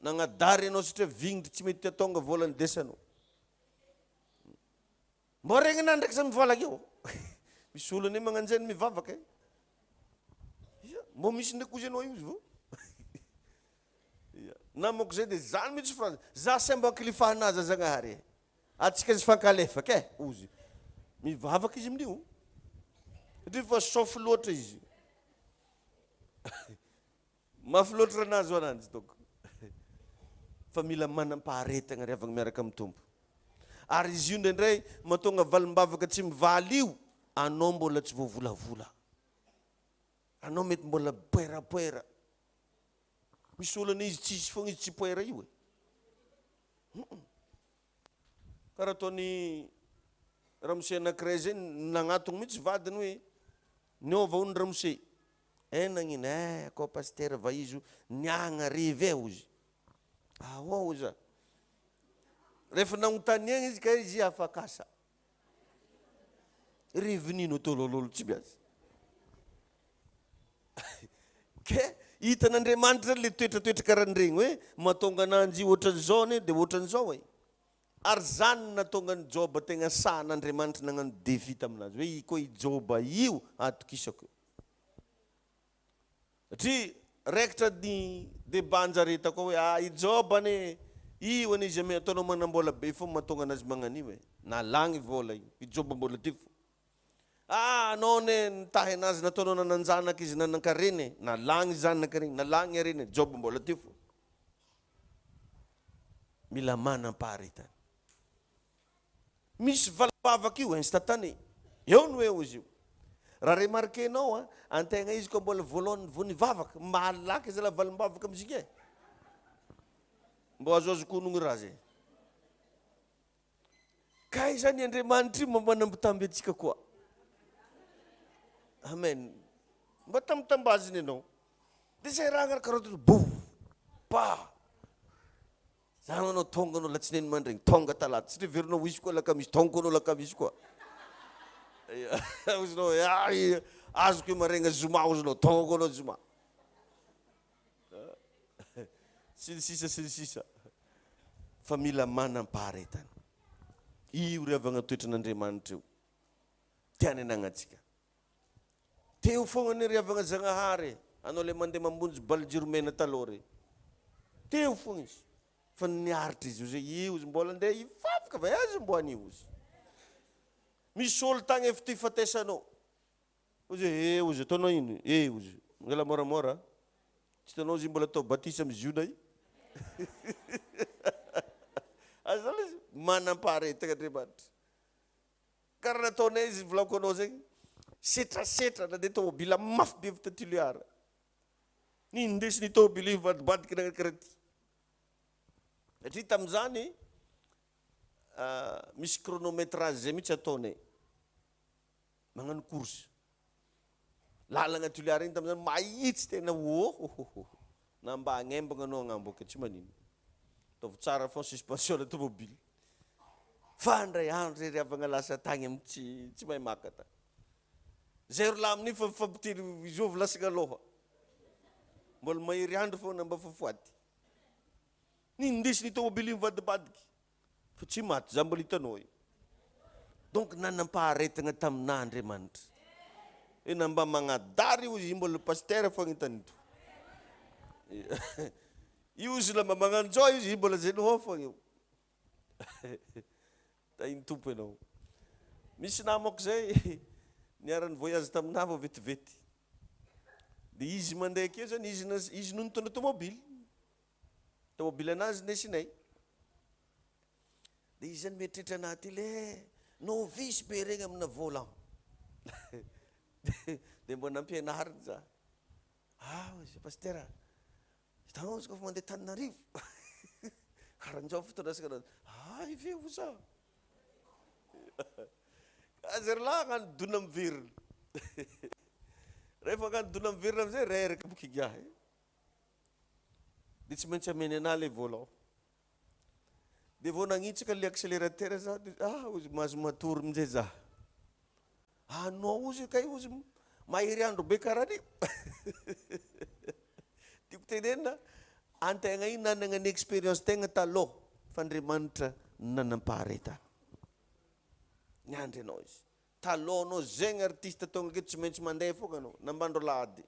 Nagnadary ianao satria vignitry tsy mety atonga vola ndesanao. Mbo regnina ndraiky zay mivolagna eo. Misy olo ane magnanjany mivavaka. Mbo misy ndraiky ozy ianao io vo. Namako zay dia zany mihitsy frazy. Za sy mbo ankilifahanazy Zagnahary. Atsika izy fankalefaka ozy. Mivavaka izy amin'io. Satria fa sofy loatra izy. Mafy loatra ranazy ho ananjy toko. Fa mila manam-paharetana ry avagna miaraka amin'ny Tompo. Ary izy io ndraindray mahatonga valim-bavaka tsy mivaly io, anao mbola tsy voavolavola. Anao mety mbola poerapoera. Misy olana izy tsisy foagna izy tsy poera io. Karaha ataony ramose anankiray zay nagnatony mihitsy vadiny hoe niova hono ramose. Nagnina akao pastera va izy niagna revy izy. Ahoa za. Rehefa nagnontaniagna izy ka izy afakasa. Revinino atao lololo tsy biazy. Ke hitan'Andriamanitra le toetratoetra karahan'iregny hoe mahatonga ananjy ohatran'izao dia ohatran'izao e. Ary zany natonga ny Joba tegna sahan'Andriamanitra nagnano défi taminazy hoe koa i Joba io atokisako. Satria raikitra ny débat-njare koa hoe i Joba ane io ane izy ame ataonao manambola be fo mahatonga anazy magnan'io e. Nalagny vola io. I Joba mbola ty fo. Anao ne nitahy anazy nataonao nananjanaka izy nanankareny. Nalagny zanakareny, nalagny areny. Joba mbola ty fo. Mila manam-paharetana. Misy valim-bavaka io instantané. Eo no eo izy io. Raha remarquenao antegna izy koa mbola voalohany vao nivavaka, malaky izy la valim-bavaka amizika e. Mbo azoazo konogny raha zay. Ka izany Andriamanitra io manambitamby antsika koa. Amen. Mba tambaziny ianao. Dia zay raha agnaraka pa. Zany anao tonga anao latsinainy mandregny, tonga talata. Satria verinao isy koa Alakamisy, tonga anao Alakamisy koa. Ozinao azoko io maregna Zoma ozinao, tonga anao Zoma. Sisa. Fa mila manam-paharetana. Io ry avagna toetran'Andriamanitra io. Tiany anagnatsika. Teo foagna ny ry avagna Zagnahary. Anao le mandeha mambonjy balijiromena taloha re. Teo foagna izy. Fa niaritra izy zay io izy mbola andeha hivavaka va azy mbo an'io izy. Misy olo tagny efa ty fatesanao. Ozy ozy ataonao ino? Ozy. Ngala moramora. Tsy hitanao izy mbola atao batisa amin'ny Ziona io. Azala izy manam-paharetana Andriamanitra. Karaha nataonay izy volako anao zay. Setrasetra na dia tômôbila mafy be tatiliara. Nindesiny tômôbila io vadibadika nankarety. Satria tamin'izany misy chronométrage zay mihitsy ataonay. Magnano course. Lalagna tiliara iny tamin'izany mahitsy tena na mba agnembagna anao agnamboka tsy manino. Ataovy tsara fô suspension na tômôbila. Fa ndray andro ry avagna lasa tagny amin'ny tsy mahay maka ta. Zay ro la amin'io fa fampitily izovy lasagna aloha. Mbola mahery andro foana mba fafoaty. Nindesiny tômôbila io vadibadiky. Fa tsy maty, za mbola hitanao io. Donc nanam-paharetana taminà Andriamanitra. Ena mba magnadary io izy mbola pastera foagna hitanito. Io izy la mba magnanjao izy mbola zenoho foagna io. Tainy tompo ianao. Misy namako zay niara-ny voyage taminà vao vetivety. Dia izy mandeha akeo zany izy no nitondra tomobily anazy nesinay. Dia izy zany mieritreritra anaty le novice be regny amina volant. Dia mbo nampianariny za. Pasteur, hitanao izy kofa mandeha Tananarivo. Karan'izao fitondrasika anazy. Ive ho za. Azy lahy hagnano dona mivirina. Rehefa hagnano dona mivirina amizay reraka boky giahy. Dia tsy maintsy ameny anahy le volant. Dia vao nagnitsaka le accélérateur za, ozy mahazo matory amin'izay za. Anao ozy kay ozy mahery andro be karany. Tiako tenenina, antegna iny nanana ny expérience tegna taloha fa Andriamanitra nanam-paharetana. Niandry anao izy. Taloha anao zegny artiste tonga aketo tsy maintsy mandeha foka anao, nambandro lahady.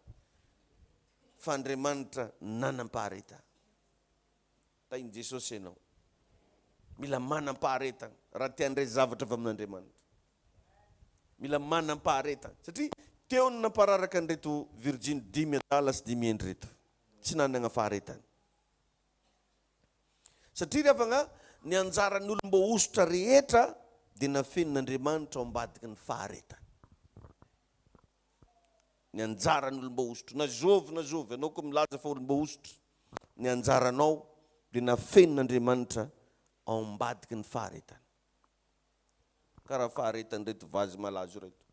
Fa Andriamanitra nanam-paharetana. Tainy Jesosy ianao. Mila manam-paharetana raha tia handray zavatra avy amin'Andriamanitra. Mila manam-paharetana. Satria teo ny nampararaka an'ireto Virgine 10 Dallas 10 reto. Tsy nanana faharetana. Satria rehefa nga ny anjaran'ny olomba osotra rehetra dia nafenin'Andriamanitra ao ambadiky ny faharetana. Ny anjaran'ny olomba osotra. Na zovy, anao koa milaza fa olomba osotra. Ny anjaranao dia nafenin'Andriamanitra ao ambadiky ny faharetana. Karaha faharetana reto vazy malazo reto.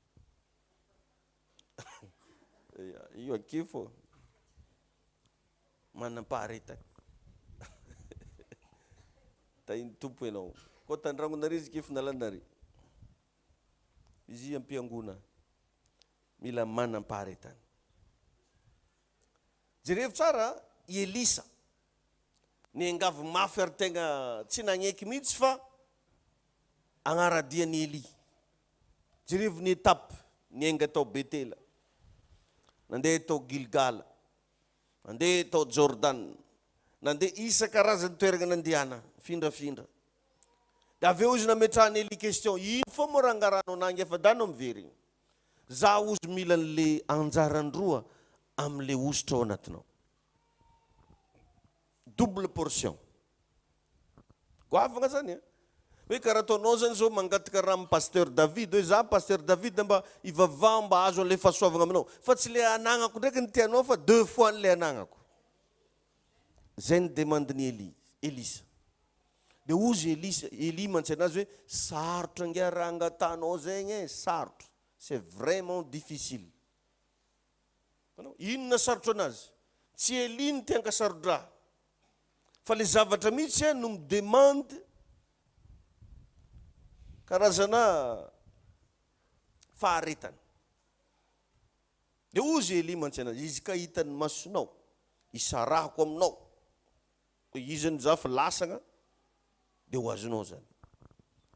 Io akifo. Manam-paharetana. Tainy tompo ianao. Koa tandrangonary izy kifo nalanary. Izy ampiangona. Mila manam-paharetana. Jereo tsara i Elisa. Ny angavy mafy ary tegna tsy nagneky mihitsy fa agnaradia ny Eli. Jereo ny etape ny enga tao Betela. Nandeha tao Gilgala. Nandeha tao Jordan. Nandeha isan-karazany toerana nandiana findrafindra. Dia avy eo izy nametrahany Eli question, ino fo mo rangaranao nangy efa danao miverigny. Za ozy mila an'le anjarandroa am'le osotra ao anatinao. Double portion. Goavagna zany. Hoe karaha ataonao zany zao mangataka raha amin'ny pasteur David, hoe za pasteur David mba ivavao mba azo an'le fahasoavagna aminao. Fa tsy le anagnako ndraiky ny tianao fa 2 fois an'le anagnako. Zay ny demandeny Elisa. Dia ozy Eli mantsy anazy hoe sarotra ngia raha angatanao zegny sarotra. C'est vraiment difficile. Inona sarotra anazy? Tsy Eli ny te hankasarotraa. Fa le zavatra mihitsy no midemande karazana faharetana. Dia ozy Eli mantsy anazy, izy ka hitany masonao, isarahako aminao. Izy ny za fa lasagna, dia ho azonao zany.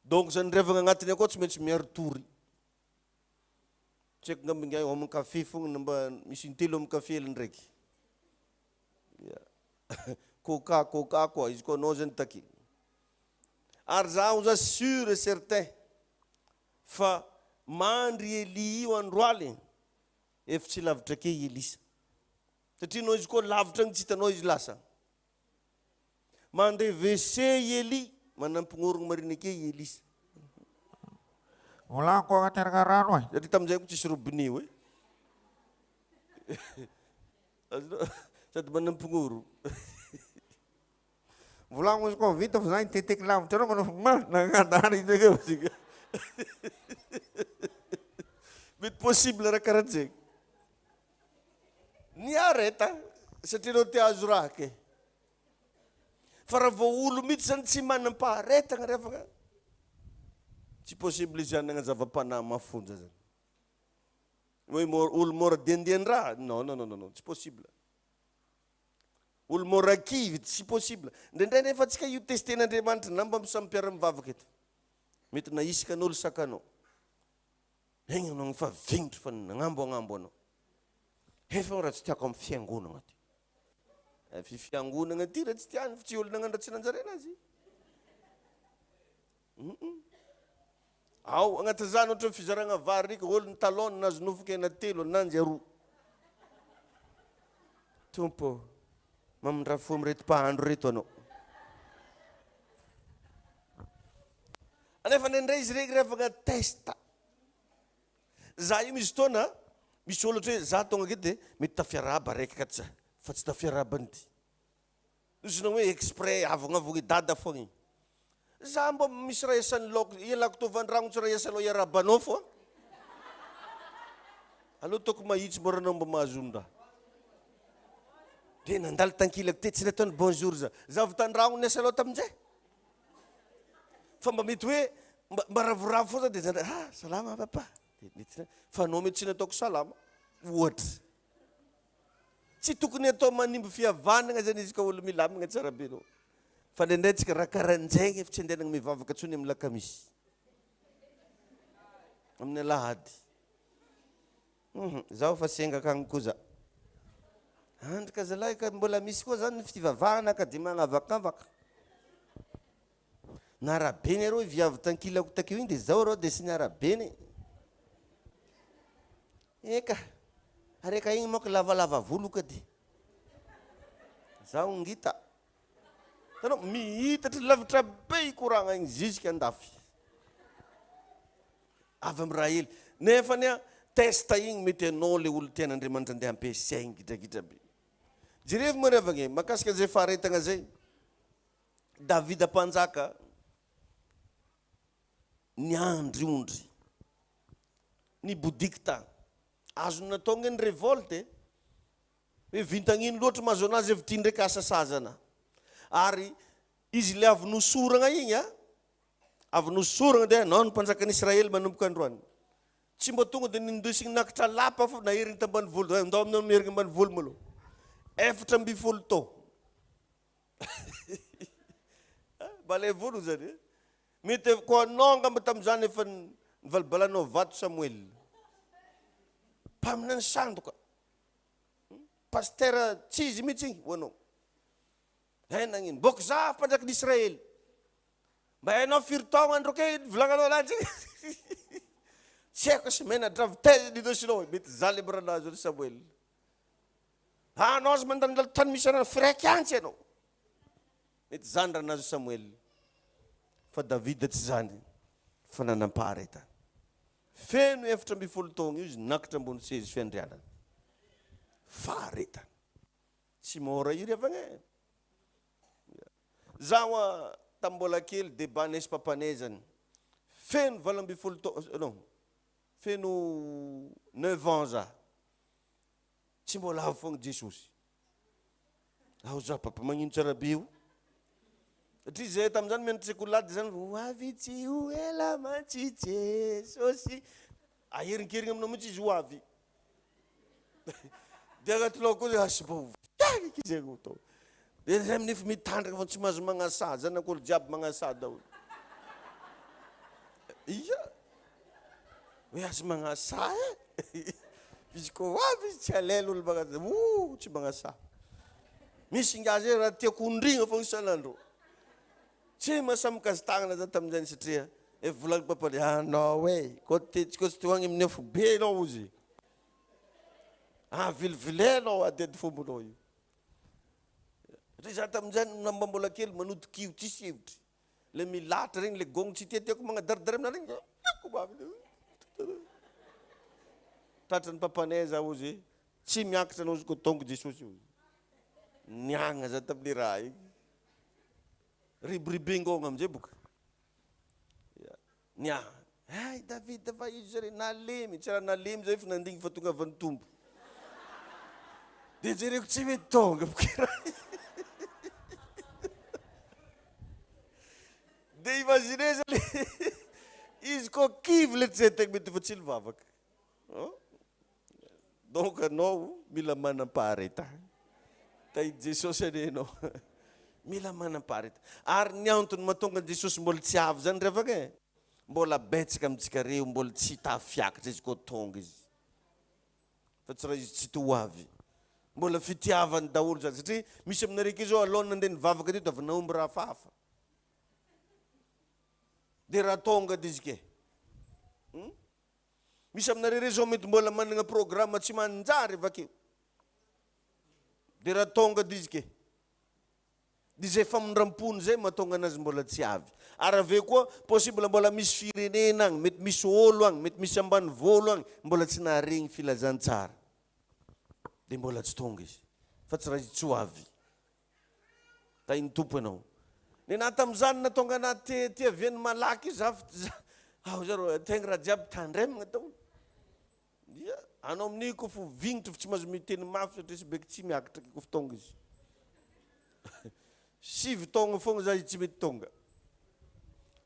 Donc zany revagna agnatiny akao tsy maintsy miaro tory. Tsy haiko ngambinga ao amin'ny kafe fogna mba misy intelo amin'ny kafe hely ndraiky. Coca koa izy koa anao zany take. Ary zaho za sûr et certain fa mandry Eli io androaly efa tsy lavitra ke Elisa. Satria nao izy koa lavitra ny tsy hitanao izy lasa. Mandeha WC Eli manampignorono marina ke Elisa. Volako agnateraka rano ay. Satria tamin'izay ko tsisy robinet hoe. Sady manampignoro. Volako izy koa vita fa zany teteky lavitra anao manao nagnadary izy akeo. Mety possible raha karaha zegny. Ny areta satria anao te azo raha ke. Fa raha vao olo mihitsy zany tsy manam-paharetana rehefa tsy possible izy hanagna zava-panahy mafonja zany. Hoe olo mora diandian-draha? Non, tsy possible. Olo mora kivy, tsy possible. Ndraindray nefa tsika io testen'Andriamanitra namba misampiara-mivavaka eto. Mety naisika n'olo sakanao. Egny anao fa vignitry fa nagnambo anao. Efa raha tsy tiako amin'ny fiangonana ty. Fiangonana ty raha tsy tiany, tsy olo nagnandra tsy nanjaraina azy. Ao, agnaty zany ohatry fizaragna vary rika, olo ny talon nazo nofoka ena telo, nanjy aroa. Tompo, mamindra-fo mireto mpahandro reto anao. Anefa indray izy regny revaka testa. Za io misy fotoana, misy olo hoe za tonga aketo dia mety tafiaraba raiky ka tsy fa tsy tafiarabany ty. Izy na hoe exprès avogna dada foagna igny. Za mbo misy raha iasany laoko, ialako tovandrango tsy raha iasalo iarabanao foa. Allo toko mahitsy mbo ranao mbo mahazonda. Dia nandalo tankilako ty tsy nataony bonjour za. Za avy tandragno niasalo tamin'izay. Fa mba mety hoe mba ravoravo foa za dia zany salama papa. Fa anao mety tsy nataoko salama. Ohatra. Tsy tokony atao manimby fihavanana zany izy ka olo milamina tsara be anao. Fa ndraindray tsika raha karan'izay efa tsy andehanana mivavaka tsony amin'ny Alakamisy. Amin'ny Alahady. Zaho fa senga kagny koa za. Andrika zalahy ka mbola misy koa zany fivavahana ka dia magnavakavaka. Narabeny arô viavy tankilako takeo igny dia zao rô dia sy niarabeny. Eka, areka igny manko lavalava volo ka dia. Zaho ngita. Tanao mihitatra lavitra be ikoragna igny zisika andafy. Avy amin'ny raha hely. Nefa nia testa igny mety anao le olo tian'Andriamanitra andeha ampiasaigny gidragidra be. Jerevy moa revagny makasika zay faharetagna zay. Davida mpanjaka niandry ondry. Ny bodikta. Azo nataonga ny revolte. Hoe vintagnino loatra mahazo anazy avy ty ndraiky asa sazana. Ary izy le avy nosoragna igny avy nosoragna dia anao ny mpanjakan'Israely manomboka androany. Tsy mba tonga dia nindosigny nakitra lapa fo na heriny tambany volo. Ndao amin'ny merigny ambany volo malo. 700 tao. Balay volo zany. Mety ko anao ngamba tamin'izany efa nivalibalanao vato Samuel. Mpaminany sandoka. Pasteur tsizy mihitsy igny ho anao. Nagnino boka za mpanjakan'Israely. Mba hainao firy taogna andro ke volagnanao anazy. Tsy haiko sy mena draviteze nidosinao mety zaly amranazy Samuel. Anao sy mandany tany misy anao firaiky-antsy ianao. Mety zany ranazy Samuel. Fa Davida tsy zany. Fa nanam-paharetana. Feno 700 taogna izy nakitra ambony sezy fiandrianana. Faharetana. Tsy mora io revagna. Zaho tambola kely debanesi papanezany. Feno 20 taogna. Non. Feno 9 ans za. Tsy mbola avy foagna Jesosy. Aho za papa magnino tsara be io. Satria zay tamin'izany mianatsekolady zany hoavy tsy ho ela mantsy Jesosy. Aherinkerigna aminao mihitsy izy hoavy. Dia agnaty laoko koa zay asibo. Tagiky zay go tao. Dia zay amin'efa mitandraka fa tsy mahazo magnasady zany akolo jiaby magnasady ao. Iya. Hoe azo magnasa izy ko avy izy tsy alelo olo magnasa. Tsy magnasa. Misy nga zay raha tiako ondrigna foagna isan'andro. Tsy mahasamboka azy tagnana za tamin'izany satria efa volagny papany anao hoe koty tsy toagny amin'ny afo be anao izy. Vilivilenao adedy fombonao io. Satria za tamin'izany namba mbola kely manodikio tsisy hevitry. Le milatra regny le gogno tsy tiatiako magnadaridary amin'any regny. Tratrany papanay za ozy tsy miakatra anao izy ko tonga Jesosy io. Niagna za tamin'ny raha igny. Ribribengogna amizay boka. Nia. Ay David fa izy zare nalemy, tsy raha nalemy zay fa nandigny fa tonga avy ny tombo. Dia jereko tsy mety tonga boka. Dia imagine zany izy ko kivy le tsy tegna mety fa tsy mivavaka. Donc anao mila manam-paharetana. Tai Jesosy anenao. Mila manam-paharetana. Ary ny antony mahatonga Jesosy mbola tsy avy zany revaka. Mbola betsaka amintsika reo mbola tsy tafiakatra izy ko tonga izy. Fa tsy raha izy tsy to avy. Mbola fitiavany daholo zany satria misy aminareo zao alohany nandeha nivavaka teto avy naomby raha hafahafa. Dia raha tonga dizy ke. Misy aminareo zao mety mbola manana programma tsy manjary vakeo. Dia raha tonga dizy ke. Dia zay famindram-pony zay mahatonga anazy mbola tsy avy. Ary avy eo koa possible mbola misy firenena agny, mety misy olo agny, mety misy ambanivolo agny, mbola tsy naharegny filazantsara. Dia mbola tsy tonga izy. Fa tsy raha izy tsy ho avy. Tainy tompo ianao. Ny na tamin'izany na tonga anaty ty aviany malaky izy zaro tegna raha jiaby tandremagna tao. Ia, anao amin'io koa fo vignitra fa tsy mahazo miteny mafy satria sy beky tsy miakatra koa fa tonga izy. 7 taogna foagna za izy tsy mety tonga.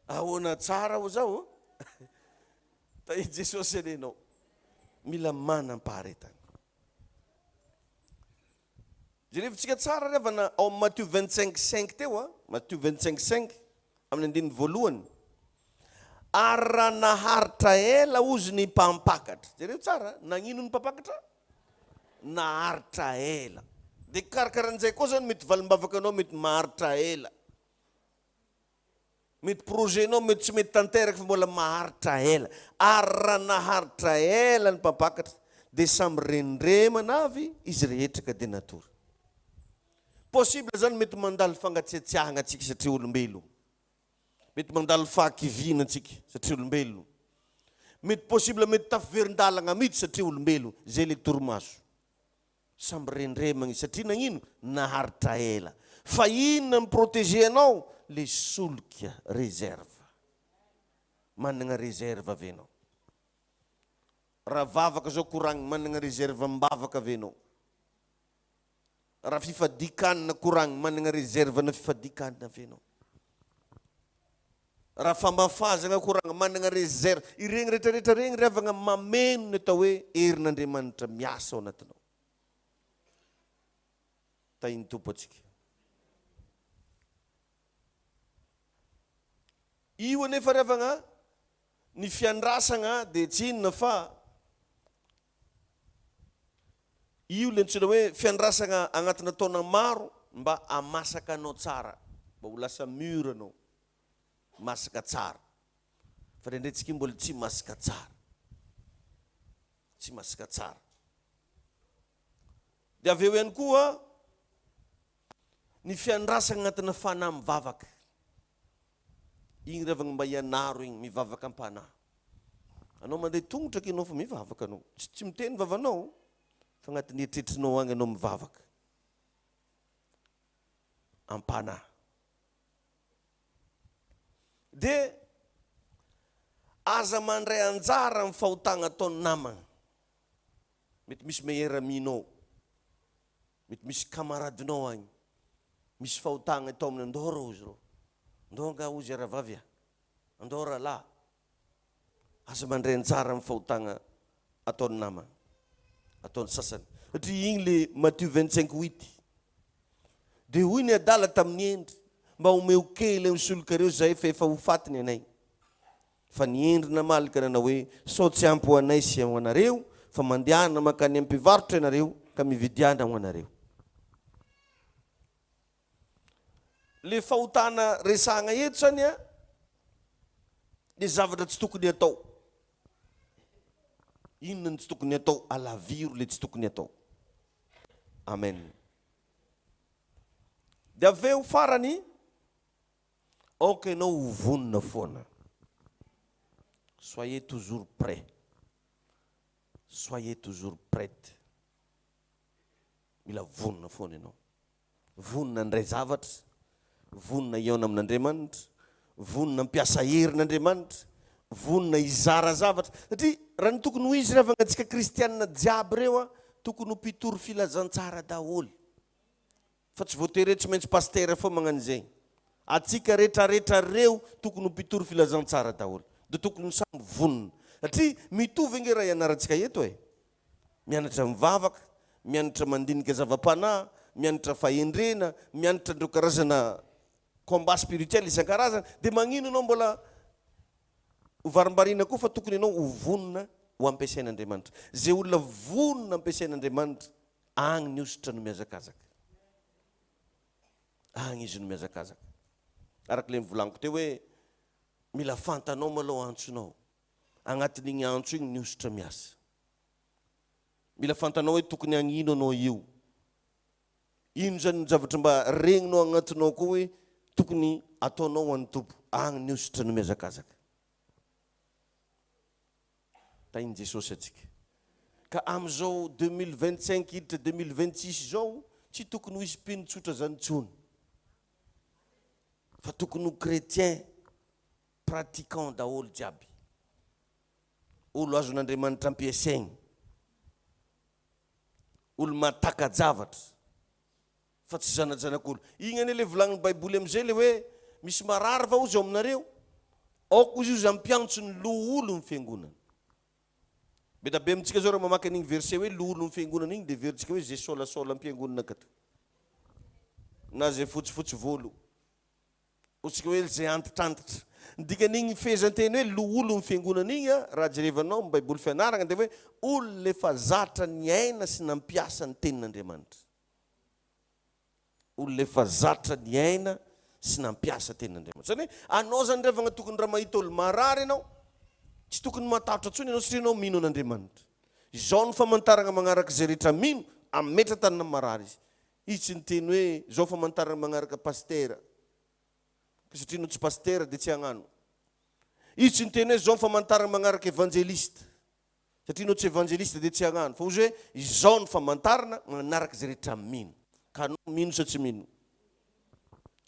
Ahoana tsara ho zao. Ta i Jesosy anenao. Mila manam-paharetana. Jerevitsika tsara revana ao Matthieu 25:5 teo Matthieu 25:5 amin'ny andininy voalohany. Ary raha naharitra ela ozy ny mpampakatra. Jereo tsara, nagnino ny mpampakatra? Naharitra ela. Dia karakaran'izay koa zany mety valim-bavaka anao mety maharitra ela. Mety projet-nao mety tsy mety tanteraka fa mbola maharitra ela. Ary raha naharitra ela ny mpampakatra dia samy rendremana avy izy rehetra ka dia natory. Possible zany mety mandalo fangatsiatsiahana antsika satria olombelo. Mety mandalo fahakiviana antsika satria olombelo. Mety possible mety tafiverin-dalagna mihitsy satria olombelo. Zay le torimaso. Samby rendremagna satria nagnino? Naharitra ela. Fa inona miprotéger anao? Le solika réserve. Manana réserve avy anao. Raha vavaka zao koragny manana réserve am-bavaka avy anao. Raha fifadikanina koragny manana réserve na fifadikanina avy anao. Raha famafazana koragny manana réserve. Iregny rehetrarehetra regny ravagna mameno ny atao hoe herin'Andriamanitra miasa ao anatinao. Tainy tompo atsika. Io anefa ravagna ny fiandrasana dia tsy inona fa io le antsoina hoe fiandrasana agnatina taona maro mba amasaka anao tsara, mba ho lasa mûr anao, masaka tsara. Fa rendraitsika mbola tsy masaka tsara. Tsy masaka tsara. Dia avy eo ihany koa ny fiandrasana agnatina fanahy mivavaka. Igny ravagna mba ianaro igny mivavaka am-panahy. Anao mandeha tongotra ke anao fa mivavaka anao. Tsy miteny vavanao. Fa agnatin'ny eritreritrinao agny anao mivavaka. Am-panahy. Dia aza mandray anjara amin'ny fahotana ataon'ny namana. Mety misy meilleur aminao. Mety misy kamaradinao agny. Misy fahotana atao amin'ny andora ozy rô. Ndonga ozy aravavya. Andora la. Aza mandray anjara amin'ny fahotana ataon'ny namana. Ataon'ny sasany. Satria igny le Matthieu 25:8. Dia hoy ny adala tamin'ny endry. Mba omeo kely amin'ny solokareo zay fa efa ho fatiny anay. Fa ny endry namalika nanao hoe sao tsy ampy ho anay sy ho anareo fa mandehana makany am-pivarotra ianareo ka mividiana ho anareo. Le fahotana resagna eto zany dia zavatra tsy tokony atao. Inona ny tsy tokony atao? Alaviro le tsy tokony atao. Amen. Dia avy eo farany ianao ho vonona foana. Soyez toujours prêt. Soyez toujours prête. Mila vonona foana ianao. Vonona ndray zavatra. Vonona iona amin'Andriamanitra. Vonona mpiasa herin'Andriamanitra. Vonona izara zavatra. Satria raha ny tokony ho izy ravagna antsika kristianina jiaby reo tokony ho mpitory filazantsara daholo. Fa tsy voatery tsy maintsy pastera foa magnano izay. Atsika rehetrarehetra reo tokony ho mpitory filazantsara daholo. Dia tokony ho samby vonona. Satria mitovy nge raha ianarantsika eto mianatra mivavaka, mianatra mandinika zava-panahy, mianatra fahendrena, mianatra ndreo karazana combat spirituel isan-karazana. Dia magnino anao mbola hovarimbarina koa fa tokony ianao ho vonona ho ampiasain'Andriamanitra. Zay olona vonona ampiasain'Andriamanitra agny ny ositra no miazakazaka. Agny izy no miazakazaka. Araka le mivolaniko teo hoe mila fantanao maloha antsonao. Agnatin'igny antso igny ny ositra miasa. Mila fantanao hoe tokony agnino anao io. ino zany zavatra mba regninao agnatinao koa hoe tokony ataonao an'ny tompo agny ny ositra no miazakazaka. Tainy Jesosy atsika. Ka am'izao 2025 hiditra 2026 zao tsy tokony ho isy mpinotsotra zany tsony. Fa tokony ho chrétien pratiquant daholo jiaby. Olo azon'Andriamanitra ampiasaigny. Olo matakajavatra. Fa tsy zanajanak'olo. Igny ane le volagnin'ny Baiboly am'izay le hoe misy marary va ozy ao aminareo. Aoko izy io zany mpiantsy ny loolo ny fiangonana. Be amintsika zao raha mamaky an'igny verset hoe loolo ny fiangonana igny dia veritsika hoe zay solasola am-piangonana akato. Na zay fotsifotsy volo. Otsika hoe zay antitrantitra. Dikan'igny fehezanteny hoe loolo ny fiangonana igny raha jerevanao amin'ny Baiboly fianaragna dia hoe olo lefa zatra ny aina sy nampiasa ny tenin'Andriamanitra. Olo lefa zatra ny aina sy nampiasa tenin'Andriamanitra. Zany anao zany revagna tokony raha mahita olo marary ianao, tsy tokony matahotra tsony ianao satria ianao mino an'Andriamanitra. Izao ny famantaragna magnaraka zay rehetra mino, ametra tanina marary izy. Izy tsy niteny hoe zao famantaragna magnaraka pastera. Satria no tsy pastera dia tsy hagnano. Izy tsy niteny hoe zao famantaragna magnaraka evangelista. Satria no tsy evangelista dia tsy hagnano. Fa ozy hoe izao ny famantarana magnaraka zay rehetra mino. Ka anao mino sa tsy mino?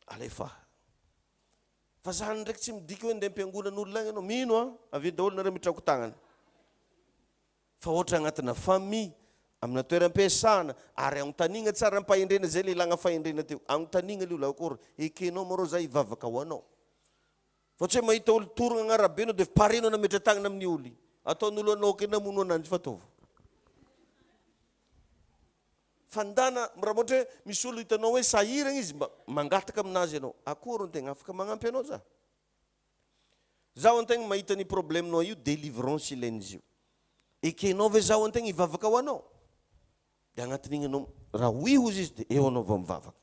Alefa. Fa zany ndraiky tsy midika hoe ndeha ampiangonan'olona agny ianao mino avy daholo nareo mitrako tagnana. Fa ohatra agnatina famille, amina toeram-piasana, ary agnotanigna tsara ampahendrena zay le ilagna fahendrena teo. Agnotanigna le olo akory, ekenao marao zay hivavaka ho anao. Fa tsy hoe mahita olo torogna agnarabe anao dia pareno nametra tagnana amin'ny olo. Ataon'olo anao kenamono ananjy fataova. Fandana raha ohatra hoe misy olo hitanao hoe sahiragna izy mangataka aminazy ianao. Akory antegna afaka magnampy anao za? Zaho antegna mahita ny problemenao io, délivrance ilain'izy io. Ekenao ve zaho antegna hivavaka ho anao? Dia agnatin'igny anao raha hoy hozy izy dia eo anao vao mivavaka.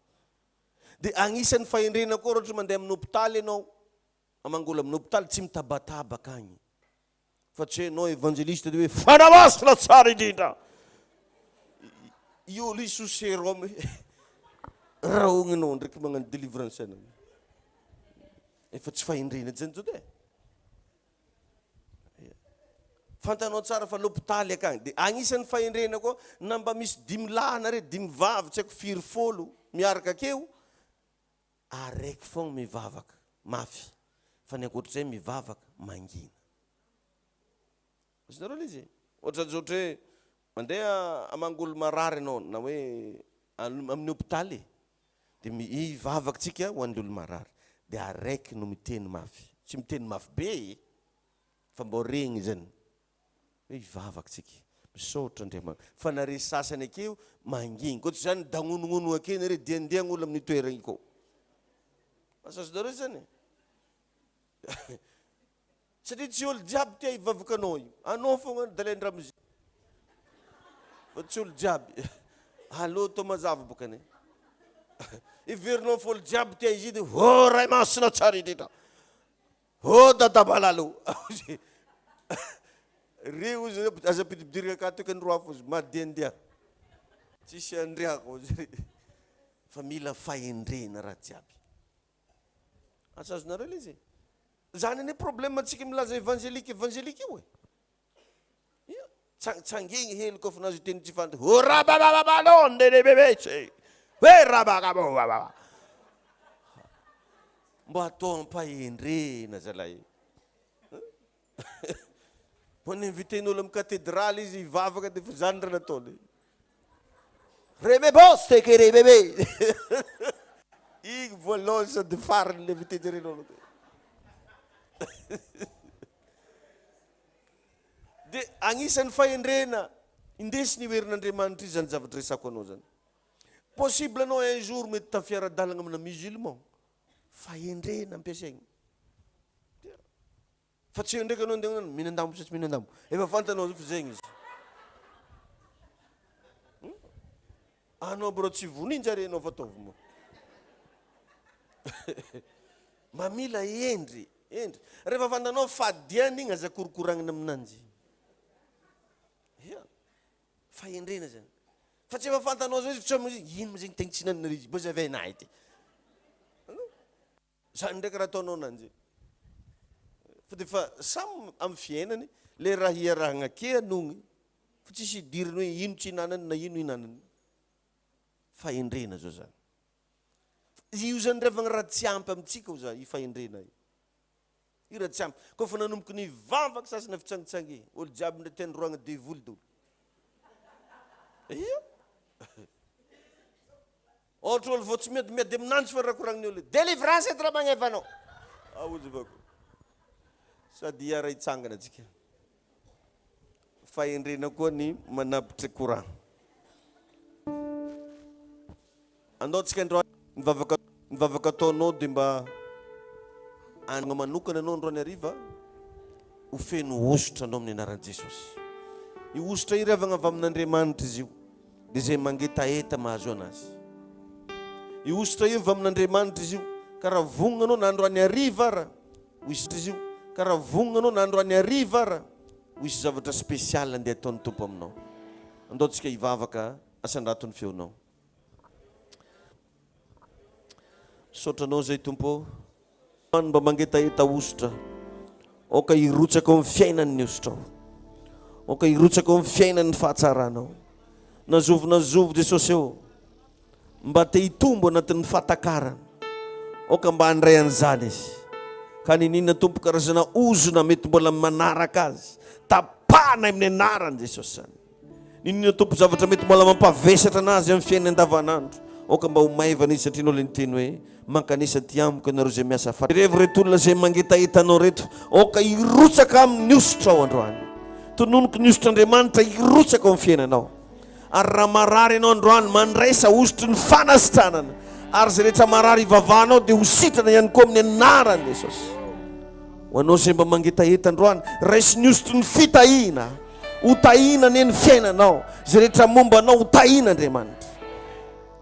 Dia agnisan'ny fahendrena koa ohatra mandeha amin'ny hôpitaly ianao, amangola amin'ny hôpitaly tsy mitabatabaka agny. Fa tsy anao evangelista dia hoe fanamasina tsara indrindra. Io olo iso sérum raha ogninao ndraiky magnano délivrance anao. Efa tsy fahendrena zany zao dia. Fantanao tsara fa l'hôpitaly akagny. Dia agnisan'ny fahendrena koa namba misy 10 lahy na re 10 vavy tsy haiko 40 miaraka akeo, araiky fogna mivavaka mafy. Fa ny ankoatr'izay mivavaka mangina. Izy nareo le izy. Ohatra hoe mandeha amangolo marary ianao na hoe amin'ny hôpitaly dia mivavaka tsika ho an'ny olo marary. Dia araiky no miteny mafy. Tsy miteny mafy be fa mba regny zany. Hoe hivavaka tsika. Misaotra Andriamanitra. Fa nare sasany akeo manginy. Koa tsy zany dangonogono ake nare diandiagna olo amin'ny toerana iko. Asazodareo zany. Satria tsy olo jiaby tia hivavaka anao io. Anao fogna dalain-dramozia. Fa tsy olo jiaby. Allô to mazava boka ne. Iverinao fa olo jiaby tia izy dia oh ray masina tsara indrindra. Oh dadabalalo. Reo izy aza pidipidirika akato eky ny roa fozy madiandia. Tsisy andriako izy. Fa mila fahendrena raha jiaby. Asazonareo le izy. Zany ane problème atsika milaza évangélique io e. Tsangigny hely koa fa nazo teny tsy fanta. Oh rabababalo ndene bebetse. Hoe rabagabo baba. Mba atao ampahendrena zalahy. Ho ninviten'olo amin'ny katedraly izy hivavaka dia fa zany raha nataony. Rebeboste ke rebebe. Igny voalohany sady farany le vitejeren'olo. Dia agnisan'ny fahendrena indesiny herin'Andriamanitra izy zany zavatra resako anao zany. Possible anao un jour mety tafiara-dalagna amina musulman. Fahendrena ampiasaigny. Fa tsy ndraiky anao ndeha minan-dambo sy tsy minan-dambo. Efa fantanao fa zegny izy. Anao bro tsy vonin-jare anao fataovy mo. Mamila endry. Rehefa fantanao fadiany igny aza korokorognina aminanjy. Fahendrena zany. Fa tsy efa fantanao zay ino zegny tegna tsy nanirizy bo zay venahy ty. Zany ndraiky raha ataonao ananjy. Fa defa samy amin'ny fiainany le raha iarahagna ke anogny fa tsisy idiriny hoe ino tsy hinanany na ino hinanany. Fahendrena zao zany. Io zany revagna raha tsy ampy amintsika za io fahendrena io. Io raha tsy ampy. Koa fa nanomboky ny vavaka sasany avy tsangitsangy. Olo jiaby ndray tiandroagna devoly dolo. Ia. Ohatra olo vao tsy miady aminanjy fa rakoragniny olo. Délivrance eto raha magnevanao. Aozy vako. Sady iara itsangana antsika. Fahendrena koa ny manapitra courant. Andao tsika androany mivavaka ataonao dia mba anagna manokana anao androany hariva ho feno osotra anao amin'ny anaran'i Jesosy. Io osotra io revagna avy amin'Andriamanitra izy io dia izay mangetaeta mahazo anazy. Io osotra io avy amin'Andriamanitra izy io karaha vonona anao nandroany hariva ara ho isy izy io karaha vonona anao nandroany hariva ara ho isy zavatra spesialy andeha ataon'ny Tompo aminao. Andao tsika hivavaka asandraton'ny feonao. Sotranao zay Tompo mba mangetaeta osotra oka hirotsaka amin'ny fiainan'ny osotra oka hirotsaka amin'ny fiainan'ny fahatsaranao. Nazovo Jesosy eo mba te hitombo anatin'ny fahatakarana oka mba handray an'izany izy. Ka ninina Tompo karazana ozona mety mbola manaraka azy tapahana amin'ny anarany Jesosy zany. Ninina Tompo zavatra mety mbola mampavesatra anazy amin'ny fiainany andavanandro oka mba ho maivana izy satria nolo niteny hoe mankanisa ty amiko anareo zay miasa fa revo reto olona zay mangetaetanao reto oka hirotsaka amin'ny osotra ao androany. Tononoko ny osotr'Andriamanitra hirotsaka ao amin'ny fiainanao. Ary raha marary ianao androany mandraisa osotry ny fanasitranana ary zay rehetra marary ivavahanao dia ho sitrana ihany koa amin'ny anarany Jesosy. Ho anao zay mba mangetaeta androany raisy ny osotry ny fitahina ho tahina ny fiainanao zay rehetra mombanao ho tahina Andriamanitra.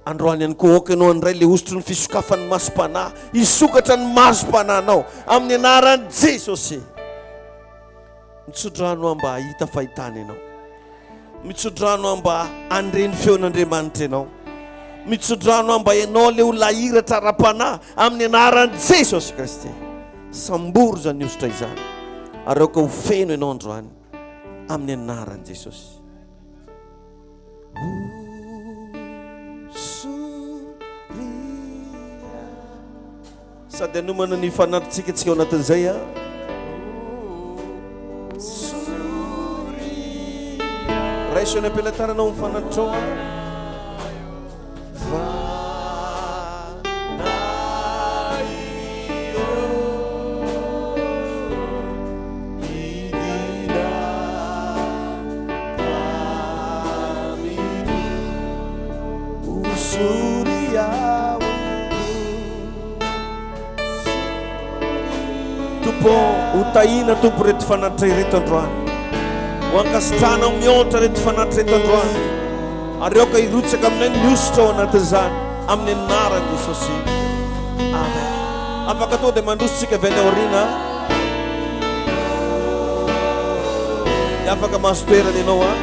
Androany ihany koa oka ianao andray le osotry ny fisokafan'ny masom-panahy hisokatra ny masom-panahinao amin'ny anaran'i Jesosy. Mitsodrano mba hahita fahitana ianao. Mitsodrano mba handreny feon'Andriamanitra ianao. Mitsodrano mba ianao le ho lahiratra ara-panahy amin'ny anaran'i Jesosy Kristy. Sambory zany ositra izany ary oka ho feno ianao androany amin'ny anaran'i Jesosy. Sady anomana ny fanatitsika tsika ao anatin'izay a. Raiso ny ampelataranao mifanatitra utahina Tompo reto fanatitra ireto androany. Ho ankasitrana mihoatra reto fanatitra reto androany. Ary oka hirotsaka aminay ny osotra ao anatin'izany amin'ny anaran'i Jesosy. Amen. Afaka atao dia mandrositsika avy any aoriana. Dia afaka mahazo toerana ianao a.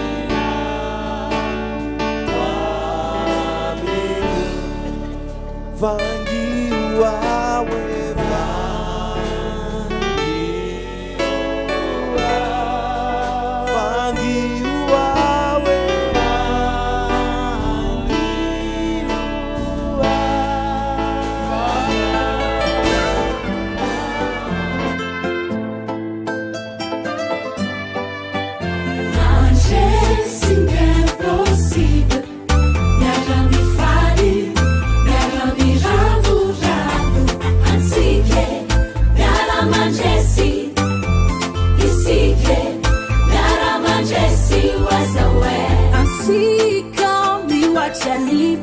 Assim como eu te ali